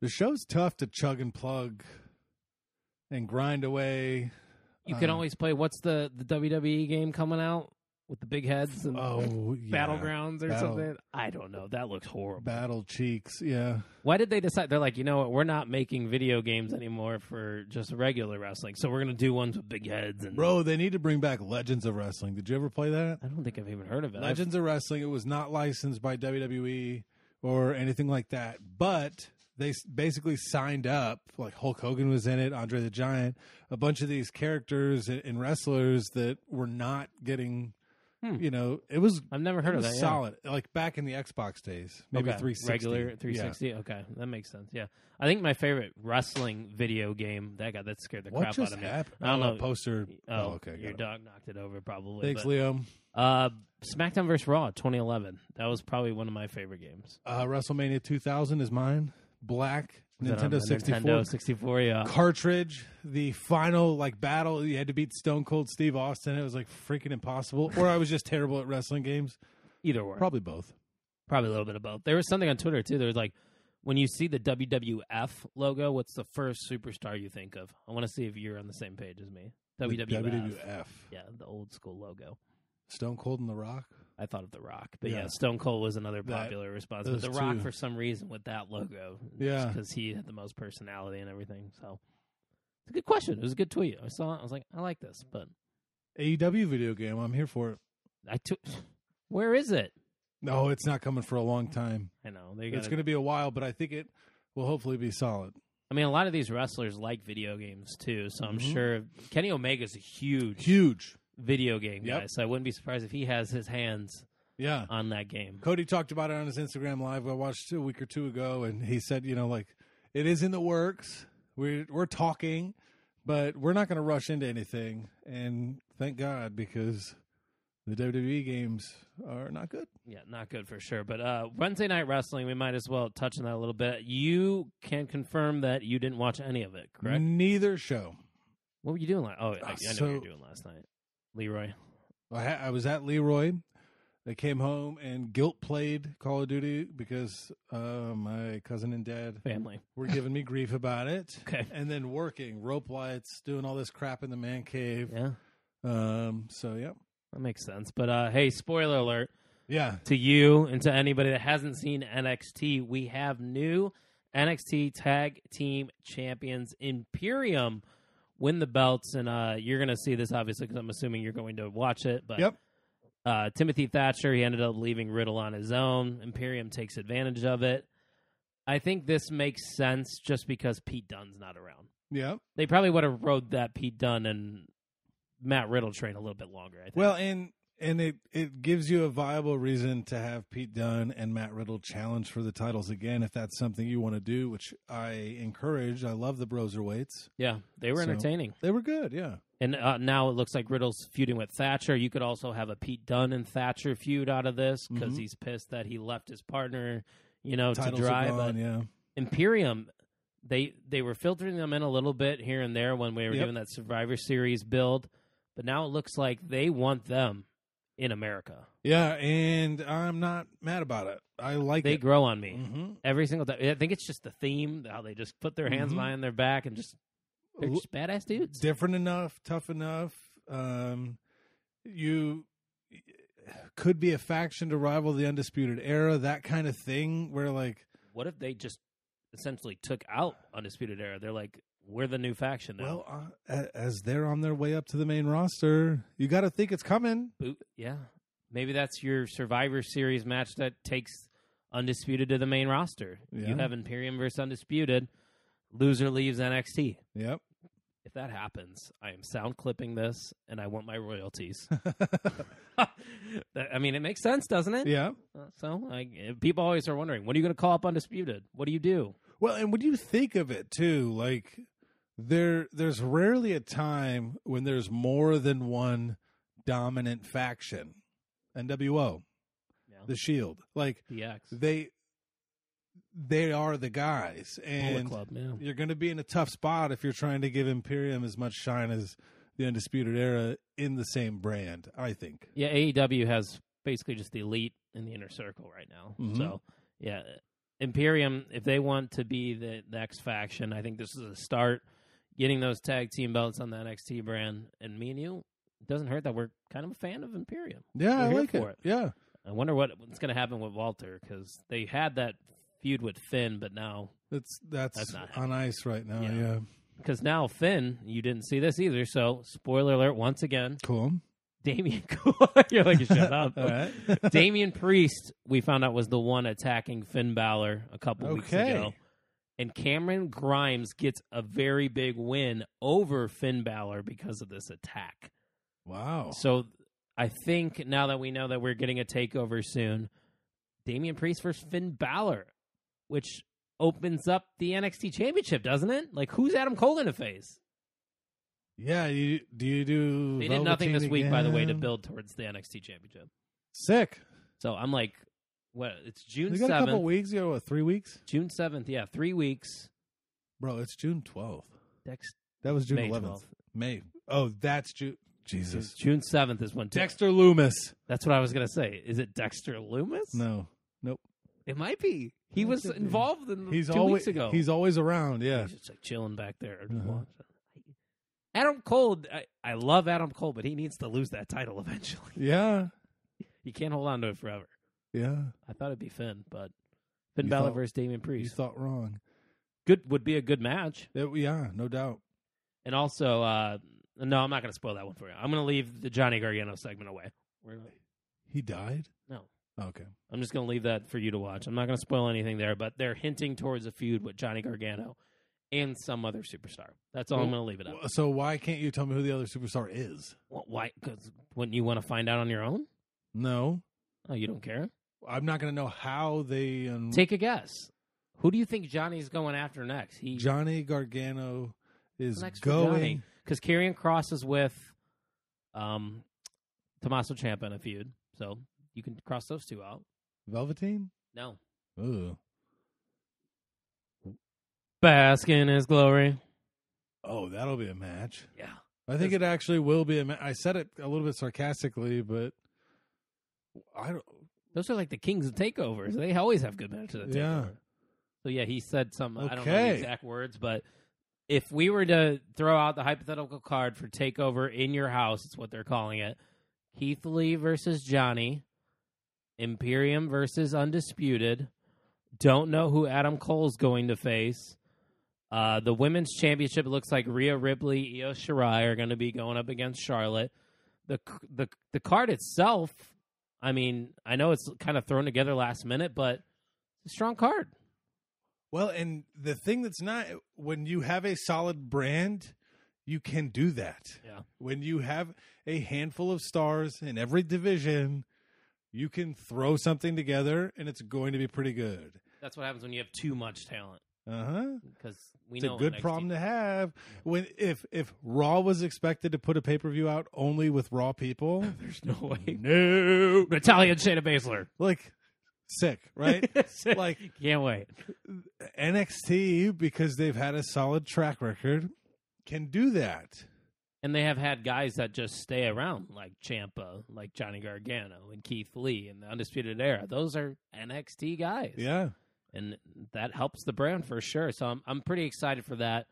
The show's tough to chug and plug and grind away. You can always play, what's the WWE game coming out with the big heads and Battlegrounds or something? I don't know. That looks horrible. Battle Cheeks, yeah. Why did they decide? They're like, you know what? We're not making video games anymore for just regular wrestling, so we're going to do ones with big heads. And Bro, they need to bring back Legends of Wrestling. Did you ever play that? I don't think I've even heard of it. Legends of Wrestling, it was not licensed by WWE or anything like that, but they basically signed up, like Hulk Hogan was in it, Andre the Giant, a bunch of these characters and wrestlers that were not getting, it was... I've never heard of that. Solid. Like back in the Xbox days, maybe 360. Regular 360? Yeah. Okay, that makes sense, yeah. I think my favorite wrestling video game, that scared the crap out of me. Happened? I don't know. Poster. Oh, okay. Your dog knocked it over, probably. Thanks, Leo. SmackDown vs. Raw, 2011. That was probably one of my favorite games. WrestleMania 2000 is mine. Black Nintendo 64. Nintendo 64, yeah. Cartridge, the final battle, you had to beat Stone Cold Steve Austin. It was freaking impossible. Or I was just terrible at wrestling games. Either or. Probably both. Probably a little bit of both. There was something on Twitter, too. There was when you see the WWF logo, what's the first superstar you think of? I want to see if you're on the same page as me. WWF. Yeah, the old school logo. Stone Cold and The Rock? I thought of The Rock. But yeah, Stone Cold was another popular response. But The Rock, for some reason, with that logo. Yeah. Because he had the most personality and everything. So, it's a good question. It was a good tweet. I saw it. I was like, I like this. But AEW video game. I'm here for it. Where is it? No, it's not coming for a long time. I know. It's going to be a while, but I think it will hopefully be solid. I mean, a lot of these wrestlers like video games, too. So I'm sure Kenny Omega's a huge video game guy, so I wouldn't be surprised if he has his hands on that game. Cody talked about it on his Instagram Live I watched a week or two ago, and he said, it is in the works. We're talking, but we're not going to rush into anything, and thank God, because the WWE games are not good. Yeah, not good for sure. But Wednesday Night Wrestling, we might as well touch on that a little bit. You can confirm that you didn't watch any of it, correct? Neither show. What were you doing? I know what you were doing last night. Leroy. I was at Leroy. I came home and guilt played Call of Duty because my cousin and dad family were giving me grief about it. Okay. And then working, rope lights, doing all this crap in the man cave. Yeah. So, yeah. That makes sense. But, hey, spoiler alert. Yeah. To you and to anybody that hasn't seen NXT, we have new NXT Tag Team Champions. Imperium win the belts, and you're going to see this, obviously, because I'm assuming you're going to watch it. But Timothy Thatcher, he ended up leaving Riddle on his own. Imperium takes advantage of it. I think this makes sense just because Pete Dunne's not around. Yeah. They probably would have rode that Pete Dunne and Matt Riddle train a little bit longer, I think. Well, and it gives you a viable reason to have Pete Dunne and Matt Riddle challenge for the titles again, if that's something you want to do, which I encourage. I love the Broserweights. Yeah, they were entertaining. They were good, yeah. And now it looks like Riddle's feuding with Thatcher. You could also have a Pete Dunne and Thatcher feud out of this because he's pissed that he left his partner, titles to dry. Are gone, but Imperium, they were filtering them in a little bit here and there when we were doing that Survivor Series build. But now it looks like they want them in America. Yeah, and I'm not mad about it. I like it. They grow on me every single time. I think it's just the theme, how they just put their hands behind their back and they're just badass dudes. Different enough, tough enough. You could be a faction to rival the Undisputed Era, that kind of thing, where What if they just essentially took out Undisputed Era? They're like, we're the new faction now. Well, as they're on their way up to the main roster, you got to think it's coming. Yeah. Maybe that's your Survivor Series match that takes Undisputed to the main roster. Yeah. You have Imperium versus Undisputed. Loser leaves NXT. Yep. If that happens, I am sound clipping this, and I want my royalties. I mean, it makes sense, doesn't it? Yeah. So people always are wondering, when are you going to call up Undisputed? What do you do? Well, and when you think of it, too, like, there's rarely a time when there's more than one dominant faction. NWO, the Shield, like DX. They are the guys, and Club, yeah. You're going to be in a tough spot if you're trying to give Imperium as much shine as the Undisputed Era in the same brand, I think. Yeah, AEW has basically just the elite in the inner circle right now. Mm-hmm. So, yeah, Imperium, if they want to be the next faction, I think this is a start. Getting those tag team belts on the NXT brand, and me and you, it doesn't hurt that we're kind of a fan of Imperium. Yeah, I like it. Yeah. I wonder what's going to happen with Walter, because they had that feud with Finn, but now that's not on ice right now. Yeah. Because now Finn, you didn't see this either, so spoiler alert once again. Cool. Damian, you're like, shut up. All right. Damian Priest, we found out, was the one attacking Finn Balor a couple weeks ago. And Cameron Grimes gets a very big win over Finn Balor because of this attack. Wow. So I think now that we know that we're getting a takeover soon, Damian Priest versus Finn Balor, which opens up the NXT Championship, doesn't it? Like, who's Adam Cole going to face? Yeah, do you do... They did nothing this week, again? by the way, to build towards the NXT Championship. Sick. So I'm like, what? It's June 7th. You got a couple weeks? You got, what, 3 weeks? June 7th, yeah, 3 weeks. Bro, it's June 12th. Next, that was June May 11th. 12th. May. Oh, that's June. Jesus. June 7th is when... Dexter Loomis. That's what I was going to say. Is it Dexter Loomis? No. Nope. It might be. He was involved in 2 weeks ago. He's always around, yeah. He's just like chilling back there. Adam Cole, I love Adam Cole, but he needs to lose that title eventually. Yeah. He can't hold on to it forever. Yeah. I thought it'd be Finn, but Finn Balor versus Damian Priest. You thought wrong. Would be a good match. Yeah, no doubt. And also, no, I'm not going to spoil that one for you. I'm going to leave the Johnny Gargano segment away. He died? No. Okay. I'm just going to leave that for you to watch. I'm not going to spoil anything there, but they're hinting towards a feud with Johnny Gargano and some other superstar. That's all I'm going to leave it at. So why can't you tell me who the other superstar is? Why? Because wouldn't you want to find out on your own? No. Oh, you don't care? I'm not going to know how they... Take a guess. Who do you think Johnny's going after next? Johnny Gargano is next going... Because Karrion Kross is with Tommaso Ciampa in a feud, so you can cross those two out. Velveteen? No. Ooh. Bask in his glory. Oh, that'll be a match. Yeah. I think it actually will be a match. I said it a little bit sarcastically, but I don't... Those are like the kings of takeovers. They always have good matches at takeover. Yeah. So, yeah, he said some, Okay. I don't know the exact words, but if we were to throw out the hypothetical card for takeover in your house, it's what they're calling it, Keith Lee versus Johnny, Imperium versus Undisputed, don't know who Adam Cole's going to face. The women's championship, it looks like Rhea Ripley, Io Shirai are going to be going up against Charlotte. The card itself, I mean, I know it's kind of thrown together last minute, but it's a strong card. Well, and the thing that's not, when you have a solid brand, you can do that. Yeah. When you have a handful of stars in every division, you can throw something together, and it's going to be pretty good. That's what happens when you have too much talent. Because it's a good problem to have. When if Raw was expected to put a pay-per-view out only with Raw people, there's no way. No. Natalya and Shayna Baszler. Like, sick, right? Like, can't wait. NXT, because they've had a solid track record, can do that. And they have had guys that just stay around, like Ciampa, like Johnny Gargano, and Keith Lee, and the Undisputed Era. Those are NXT guys. Yeah. And that helps the brand for sure. So I'm pretty excited for that.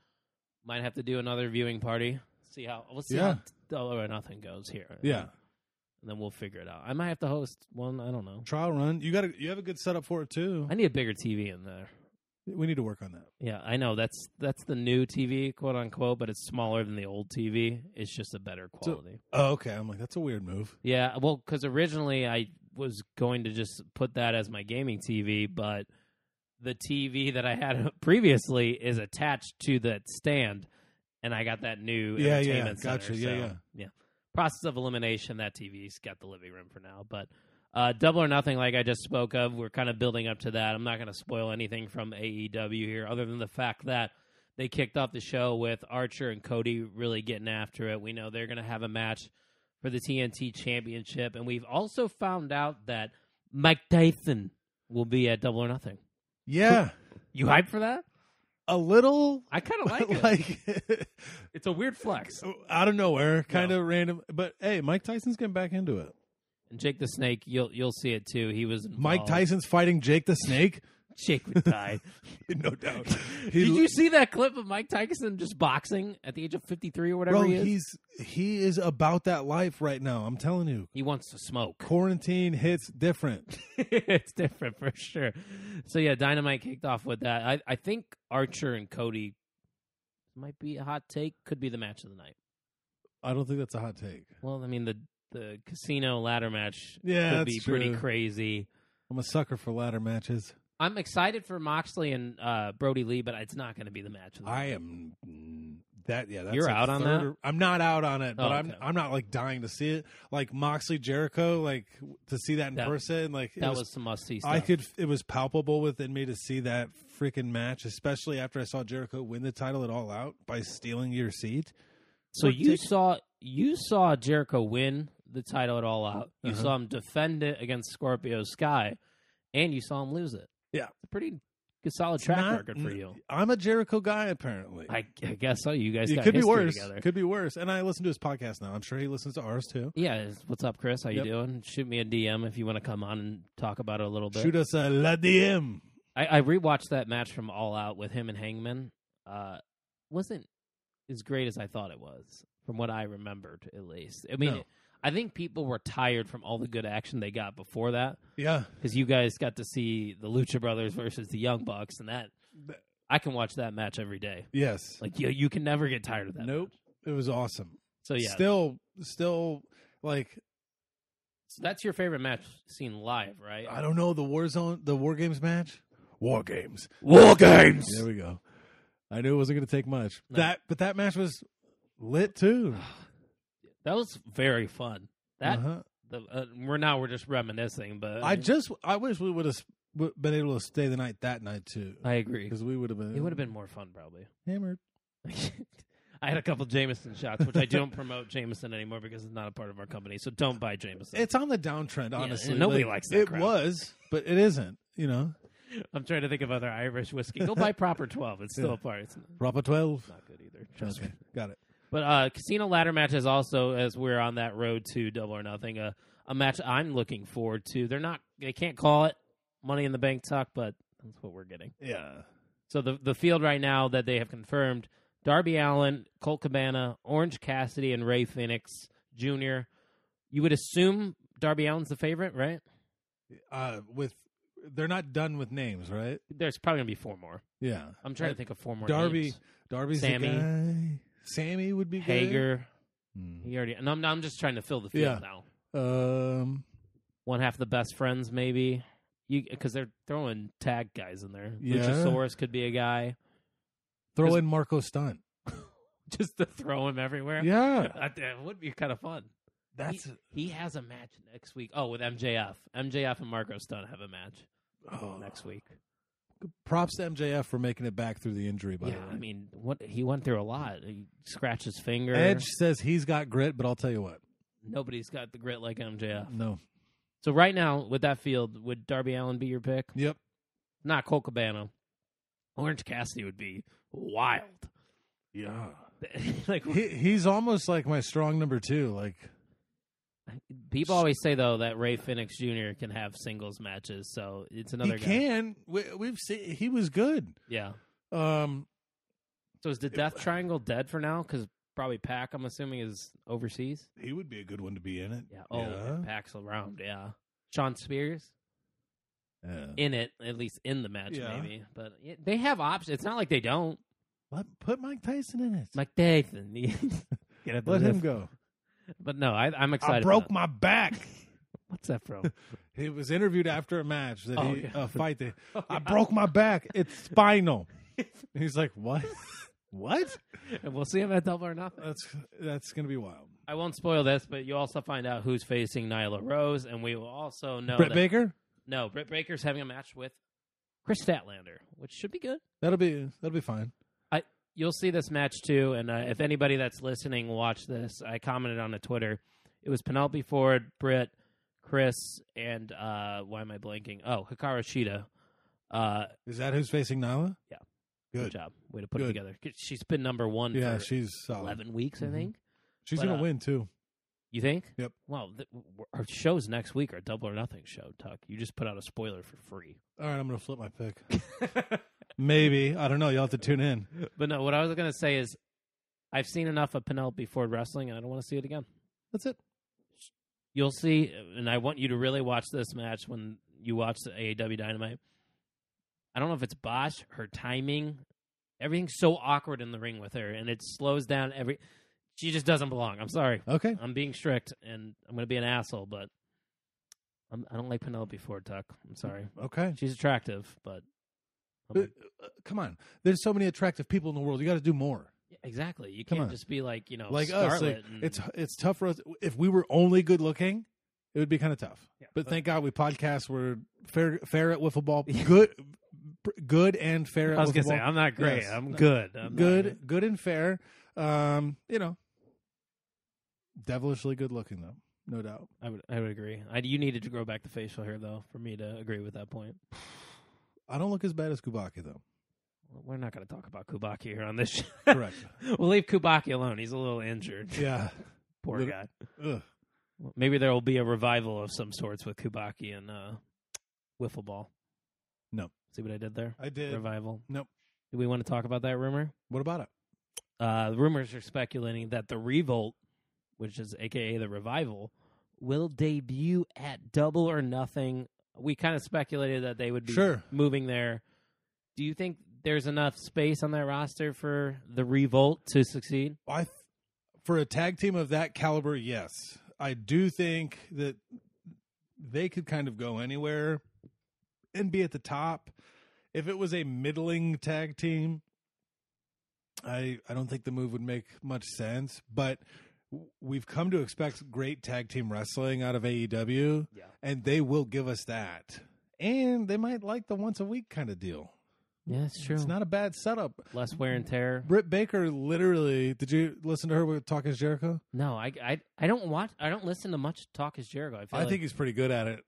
Might have to do another viewing party. We'll see how Double or Nothing goes here. Yeah. and then we'll figure it out. I might have to host one. I don't know. Trial run. You have a good setup for it too. I need a bigger TV in there. We need to work on that. Yeah, I know that's the new TV, quote unquote, but it's smaller than the old TV. It's just a better quality. Okay. I'm like, that's a weird move. Yeah, well, because originally I was going to just put that as my gaming TV, but the TV that I had previously is attached to that stand, and I got that new entertainment center. Gotcha. So, yeah. Process of elimination. That TV's got the living room for now, but. Double or Nothing, like I just spoke of, we're kind of building up to that. I'm not going to spoil anything from AEW here other than the fact that they kicked off the show with Archer and Cody really getting after it. We know they're going to have a match for the TNT Championship, and we've also found out that Mike Tyson will be at Double or Nothing. Yeah. You hyped for that? A little. I kind of like it. Like, it's a weird flex. Out of nowhere, kind of random. But, hey, Mike Tyson's getting back into it. And Jake the Snake, you'll see it too. He was involved. Mike Tyson's fighting Jake the Snake. Jake would die. No doubt. Did you see that clip of Mike Tyson just boxing at the age of 53 or whatever Bro, he is? he is about that life right now. I'm telling you. He wants to smoke. Quarantine hits different. It's different for sure. So, yeah, Dynamite kicked off with that. I think Archer and Cody might be a hot take. Could be the match of the night. I don't think that's a hot take. Well, I mean, the casino ladder match could be true. pretty crazy. I'm a sucker for ladder matches. I'm excited for Moxley and Brody Lee, but it's not going to be the match. I am that. Yeah, that's you're like out on that. I'm not out on it, but okay. I'm not like dying to see it. Like Moxley Jericho, like to see that in person. Like that was some must see stuff. It was palpable within me to see that freaking match, especially after I saw Jericho win the title at All Out by stealing your seat. So you saw Jericho win the title at All Out. You saw him defend it against Scorpio Sky, and you saw him lose it. Yeah. It's a pretty good, solid track record for you. I'm a Jericho guy, apparently. I guess so. You guys got could be history worse. together. Could be worse. And I listen to his podcast now. I'm sure he listens to ours, too. Yeah. What's up, Chris? How you doing? Shoot me a DM if you want to come on and talk about it a little bit. Shoot us a la DM. I rewatched that match from All Out with him and Hangman. Wasn't as great as I thought it was, from what I remembered, at least. I mean, I think people were tired from all the good action they got before that. Yeah. Because you guys got to see the Lucha Brothers versus the Young Bucks, and that I can watch that match every day. Yes. Like, you can never get tired of that. Nope. Match. It was awesome. So, yeah. Still, like... So that's your favorite match seen live, right? I don't know, the War Games match? War Games. There we go. I knew it wasn't going to take much. No. But that match was lit, too. That was very fun. We're just reminiscing, but I wish we would have been able to stay the night that night too. I agree, because we would have been. It would have been more fun, probably. Hammered. I had a couple Jameson shots, which I don't promote Jameson anymore because it's not a part of our company. So don't buy Jameson. It's on the downtrend, honestly. Yeah, nobody likes that. It crap. was, but it isn't. You know. I'm trying to think of other Irish whiskey. Go buy Proper 12. It's still a part. It's Proper 12. Not good either. Trust me. Got it. But casino ladder matches also, as we're on that road to Double or Nothing, a match I'm looking forward to. They can't call it Money in the Bank talk, but that's what we're getting. Yeah. So the field right now that they have confirmed: Darby Allin, Colt Cabana, Orange Cassidy, and Rey Fenix Jr. You would assume Darby Allin's the favorite, right? They're not done with names, right? There's probably gonna be 4 more. Yeah. I'm trying to think of 4 more. Names. Darby's Sammy. the guy. Sammy would be Hager. He already. And I'm just trying to fill the field now. One half the best friends, maybe. Because they're throwing tag guys in there. Yeah. Luchasaurus could be a guy. Throw in Marco Stunt. Just to throw him everywhere. Yeah. That would be kind of fun. He has a match next week. Oh, with MJF. MJF and Marco Stunt have a match next week. Props to MJF for making it back through the injury, by the way. I mean, he went through a lot. He scratched his finger. Edge says he's got grit, but I'll tell you what. Nobody's got the grit like MJF. No. So right now, with that field, would Darby Allin be your pick? Yep. Not Colt Cabana. Orange Cassidy would be wild. Yeah. Like he's almost like my strong number 2. Like, people always say though that Rey Fenix Jr. can have singles matches, so it's another. He guy. can. We've seen he was good. Yeah. So is the Death Triangle dead for now? Because probably Pac, I'm assuming, is overseas. He would be a good one to be in it. Yeah. Oh, yeah. Pac's around, yeah. Sean Spears? In it, at least in the match, maybe. But they have options. It's not like they don't. Put Mike Tyson in it. Mike Tyson. Let him go. But no, I'm excited. I broke my back. What's that from? He was interviewed after a match that fight. I broke my back. It's spinal. He's like, what? What? And we'll see him at Double or Nothing. That's going to be wild. I won't spoil this, but you also find out who's facing Nyla Rose, and we will also know Britt Baker? No, Britt Baker's having a match with Chris Statlander, which should be good. That'll be fine. You'll see this match too, and if anybody that's listening watch this, I commented on the Twitter. It was Penelope Ford, Britt, Chris, and why am I blanking? Oh, Hikaru Shida. Is that who's facing Nyla? Yeah. Good job. Way to put it together. She's been number one for she's solid. 11 weeks, I think. She's going to win, too. You think? Yep. Well, our shows next week are Double or Nothing show, Tuck. You just put out a spoiler for free. All right, I'm going to flip my pick. Maybe. I don't know. You'll have to tune in. But no, what I was going to say is I've seen enough of Penelope Ford wrestling, and I don't want to see it again. That's it. You'll see, and I want you to really watch this match when you watch the AEW Dynamite. I don't know if it's botched, her timing. Everything's so awkward in the ring with her, and it slows down She just doesn't belong. I'm sorry. Okay. I'm being strict, and I'm going to be an asshole, but I don't like Penelope Ford, Tuck. I'm sorry. Okay. She's attractive, but... come on. There's so many attractive people in the world. You got to do more. Yeah, exactly. You can't just be like, like Scarlett. us. It's tough for us. If we were only good looking, it would be kind of tough. Yeah, but thank God we podcast. We're fair at wiffle ball. Good and fair at wiffle ball. I was going to say, I'm not great. Yes. I'm good. Good and fair. Devilishly good looking, though. No doubt. I would agree. You needed to grow back the facial hair, though, for me to agree with that point. I don't look as bad as Kubaki, though. Well, we're not going to talk about Kubaki here on this show. Correct. We'll leave Kubaki alone. He's a little injured. Yeah. Poor guy. Ugh. Well, maybe there will be a revival of some sorts with Kubaki and wiffle ball. No. See what I did there? I did. Revival. Nope. Do we want to talk about that rumor? What about it? The rumors are speculating that the Revolt, which is a.k.a. the Revival, will debut at Double or Nothing. We kind of speculated that they would be moving there. Do you think there's enough space on that roster for the Revolt to succeed? For a tag team of that caliber, yes. I do think that they could kind of go anywhere and be at the top. If it was a middling tag team, I don't think the move would make much sense. But we've come to expect great tag team wrestling out of AEW, and they will give us that. And they might like the once a week kind of deal. Yeah, it's true. It's not a bad setup. Less wear and tear. Britt Baker literally. Did you listen to her with Talk Is Jericho? No, I don't watch. I don't listen to much Talk Is Jericho. I think he's pretty good at it.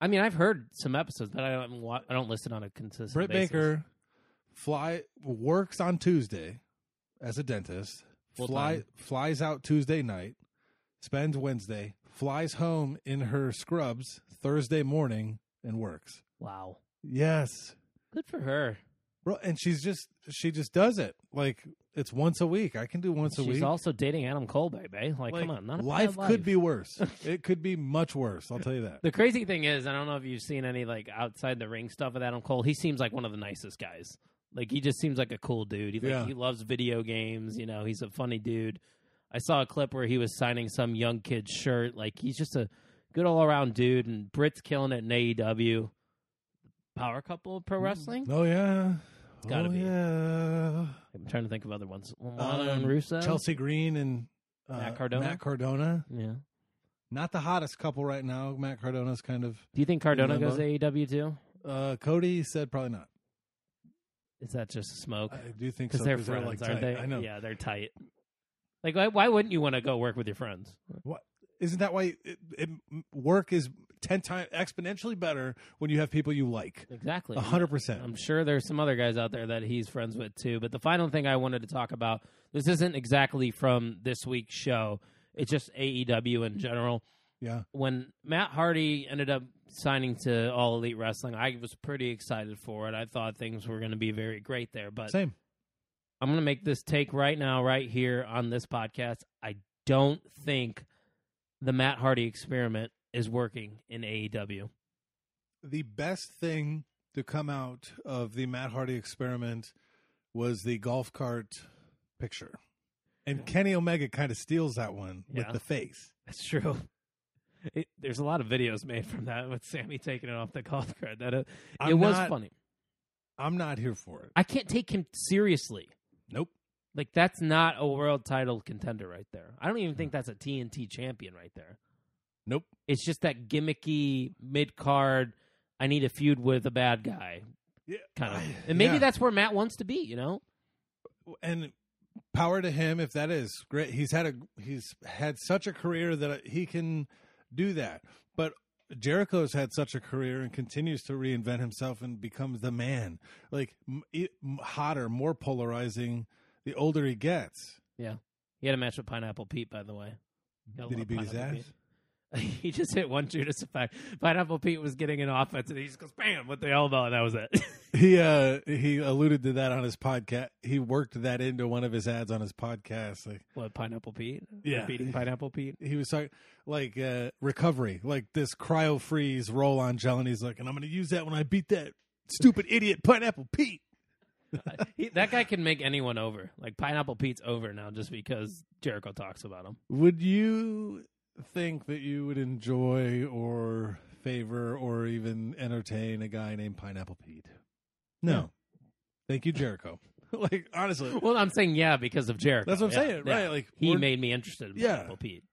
I've heard some episodes, but I don't listen on a consistent Britt basis. Baker works on Tuesday as a dentist. Flies out Tuesday night, spends Wednesday, flies home in her scrubs Thursday morning, and works. Wow. Yes. Good for her. Bro, and she just does it. Like, it's once a week. I can do once a week. She's also dating Adam Cole, baby. Like, come on. Not a life bad life. could be worse. It could be much worse. I'll tell you that. The crazy thing is, I don't know if you've seen any, like, outside the ring stuff with Adam Cole. He seems like one of the nicest guys. Like, he just seems like a cool dude. He loves video games. He's a funny dude. I saw a clip where he was signing some young kid's shirt. Like, he's just a good all-around dude, and Britt's killing it in AEW. Power couple of pro wrestling? Oh, yeah. It's got to be. Yeah. I'm trying to think of other ones. Lana and Rusev? Chelsea Green and Matt Cardona? Matt Cardona. Yeah. Not the hottest couple right now. Matt Cardona's kind of... Do you think Cardona goes to AEW too? Cody said probably not. Is that just a smoke? I do think so. Because they're friends, aren't they? I know. Yeah, they're tight. Like, why wouldn't you want to go work with your friends? What? Isn't that why work is 10 times exponentially better when you have people you like? Exactly. 100%. I'm sure there's some other guys out there that he's friends with too. But the final thing I wanted to talk about, this isn't exactly from this week's show. It's just AEW in general. Yeah. When Matt Hardy ended up signing to All Elite Wrestling, I was pretty excited for it. I thought things were going to be very great there. But same. I'm going to make this take right now, right here on this podcast. I don't think the Matt Hardy experiment is working in AEW. The best thing to come out of the Matt Hardy experiment was the golf cart picture. And Kenny Omega kind of steals that one with the face. That's true. There's a lot of videos made from that with Sammy taking it off the golf cart. It was funny. I'm not here for it. I can't take him seriously. Nope. Like, that's not a world title contender right there. I don't even think that's a TNT champion right there. Nope. It's just that gimmicky mid-card, I need a feud with a bad guy kind of. And maybe that's where Matt wants to be, you know? And power to him if that is great. He's had such a career that he can do that. But Jericho's had such a career and continues to reinvent himself and becomes the man. Like, hotter, more polarizing the older he gets. Yeah. He had a match with Pineapple Pete, by the way. Did he beat his ass? He just hit one Judas effect. Pineapple Pete was getting an offense, and he just goes, bam, with the elbow, and that was it. He alluded to that on his podcast. He worked that into one of his ads on his podcast. Like, what, Pineapple Pete? Yeah. Beating Pineapple Pete? He was talking, like, recovery, like this cryo-freeze roll-on gel, and he's like, and I'm going to use that when I beat that stupid idiot Pineapple Pete. That guy can make anyone over. Like, Pineapple Pete's over now just because Jericho talks about him. Would you think that you would enjoy or favor or even entertain a guy named Pineapple Pete? No. Thank you, Jericho. Like, honestly. Well, I'm saying because of Jericho. That's what I'm saying, right? Like, he made me interested in Pineapple Pete.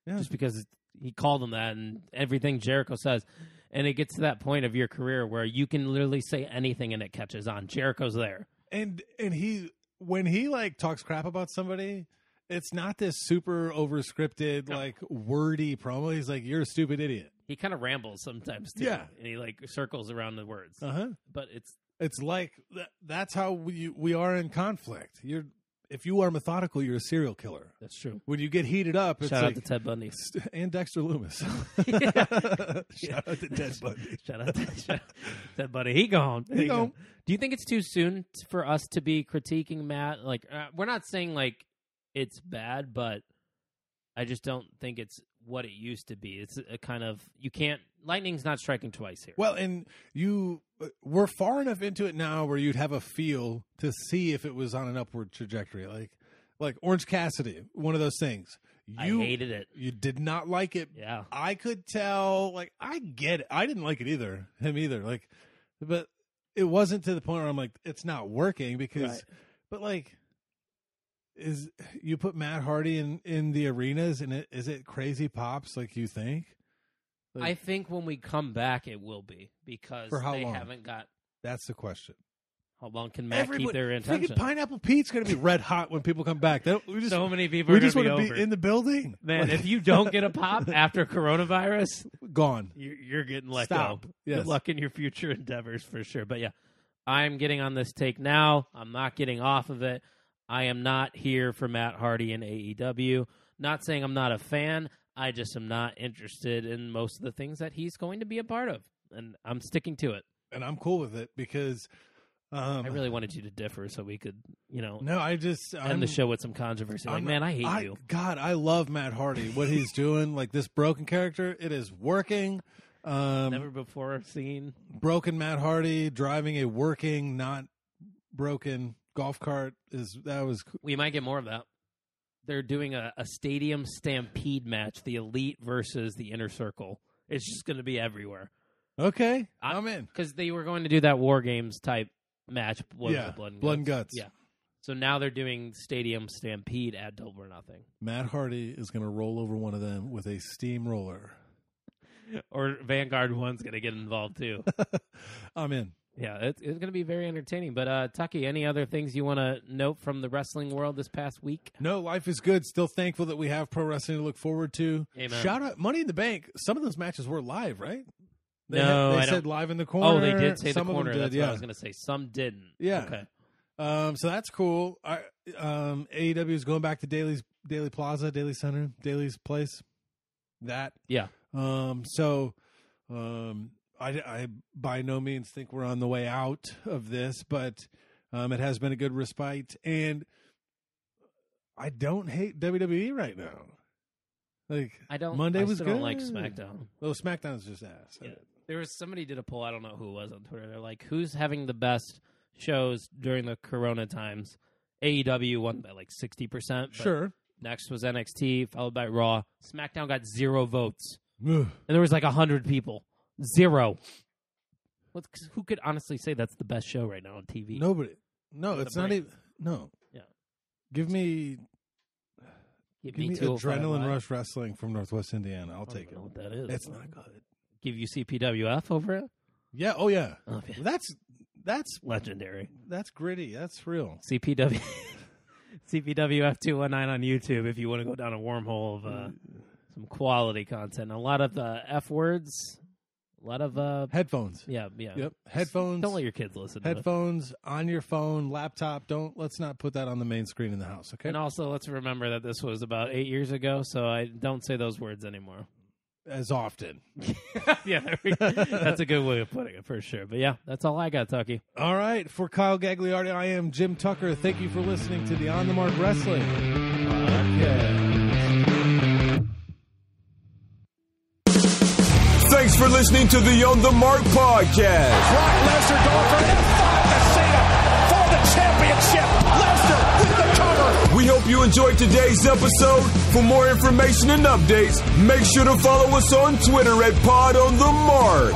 Yeah. Just because he called him that and everything Jericho says. And it gets to that point of your career where you can literally say anything and it catches on. Jericho's there. And he, when he like talks crap about somebody, it's not this super overscripted, like wordy promo. He's like, "You're a stupid idiot." He kind of rambles sometimes too. Yeah, and he like circles around the words. But it's like that's how we are in conflict. If you are methodical, you're a serial killer. That's true. When you get heated up, it's shout like, out to Ted Bundy and Dexter Loomis. Shout out to Ted Bundy. Shout out to Ted Bundy. He gone. Do you think it's too soon for us to be critiquing Matt? Like, we're not saying like it's bad, but I just don't think it's what it used to be. It's a kind of lightning's not striking twice here. Well, and we're far enough into it now where you'd have a feel to see if it was on an upward trajectory. Like Orange Cassidy, one of those things. I hated it. You did not like it. Yeah. I could tell, like, I get it. I didn't like it either. Him either. Like, but it wasn't to the point where I'm like, it's not working because, but like, you put Matt Hardy in the arenas and is it crazy pops like you think? Like, I think when we come back, it will be because for how they long? haven't got. That's the question. How long can Matt keep their attention? Pineapple Pete's going to be red hot when people come back. So many people we are just want to be in the building. Man, if you don't get a pop after coronavirus, gone. You're getting let Stop. go. Yes. Good luck in your future endeavors for sure. But yeah, I'm getting on this take now. I'm not getting off of it. I am not here for Matt Hardy in AEW. Not saying I'm not a fan. I just am not interested in most of the things that he's going to be a part of. And I'm sticking to it. And I'm cool with it because I really wanted you to differ so we could, No, end the show with some controversy. Like, man, I hate you. God, I love Matt Hardy. What he's doing, like this broken character, it is working. Never before seen. Broken Matt Hardy driving a working, not broken golf cart We might get more of that. They're doing a stadium stampede match, the Elite versus the Inner Circle. It's just going to be everywhere. Okay, I'm in. Because they were going to do that War Games type match. Blood and Guts. Yeah. So now they're doing stadium stampede at Double or Nothing. Matt Hardy is going to roll over one of them with a steamroller. Or Vanguard 1's going to get involved too. I'm in. Yeah, it's going to be very entertaining. But, Tucky, any other things you want to note from the wrestling world this past week? No, life is good. Still thankful that we have pro wrestling to look forward to. Amen. Shout out Money in the Bank. Some of those matches were live, right? They said live in the corner. Oh, they did say Some the corner. Of them did, That's what I was going to say. Some didn't. Yeah. Okay. So that's cool. AEW is going back to Daily Plaza, Daily Center, Daily's Place. That. Yeah. I by no means think we're on the way out of this, but It has been a good respite, and I don't hate WWE right now. Like Monday was good. I don't like SmackDown. Well, SmackDown's just ass. Yeah. There was somebody did a poll. I don't know who it was on Twitter. They're like, "Who's having the best shows during the Corona times?" AEW won by like 60%. Sure. Next was NXT, followed by Raw. SmackDown got 0 votes, and there was like 100 people. 0. Who could honestly say that's the best show right now on TV? Nobody. No, it's not even. No. Yeah. Give me Adrenaline Adrenaline Rush Wrestling from Northwest Indiana. I'll take it. What that is? It's not good. Give you CPWF over it? Yeah. Oh yeah. Oh, yeah. That's legendary. That's gritty. That's real. CPWF 219 on YouTube. If you want to go down a wormhole of some quality content, a lot of F words. A lot of headphones. Yeah. Yep. Headphones. Don't let your kids listen to headphones on your phone, laptop. Let's not put that on the main screen in the house, okay? And also, let's remember that this was about 8 years ago, so I don't say those words anymore. As often. Yeah, that's a good way of putting it, for sure. But yeah, that's all I got, Tucky. All right. For Kyle Gagliardi, I am Jim Tucker. Thank you for listening to the On the Mark Wrestling Podcast. Thanks for listening to the On the Mark Podcast. Brock Lesnar going for an F5 to Cena for the championship. Lesnar with the cover. We hope you enjoyed today's episode. For more information and updates, make sure to follow us on Twitter at Pod on the Mark.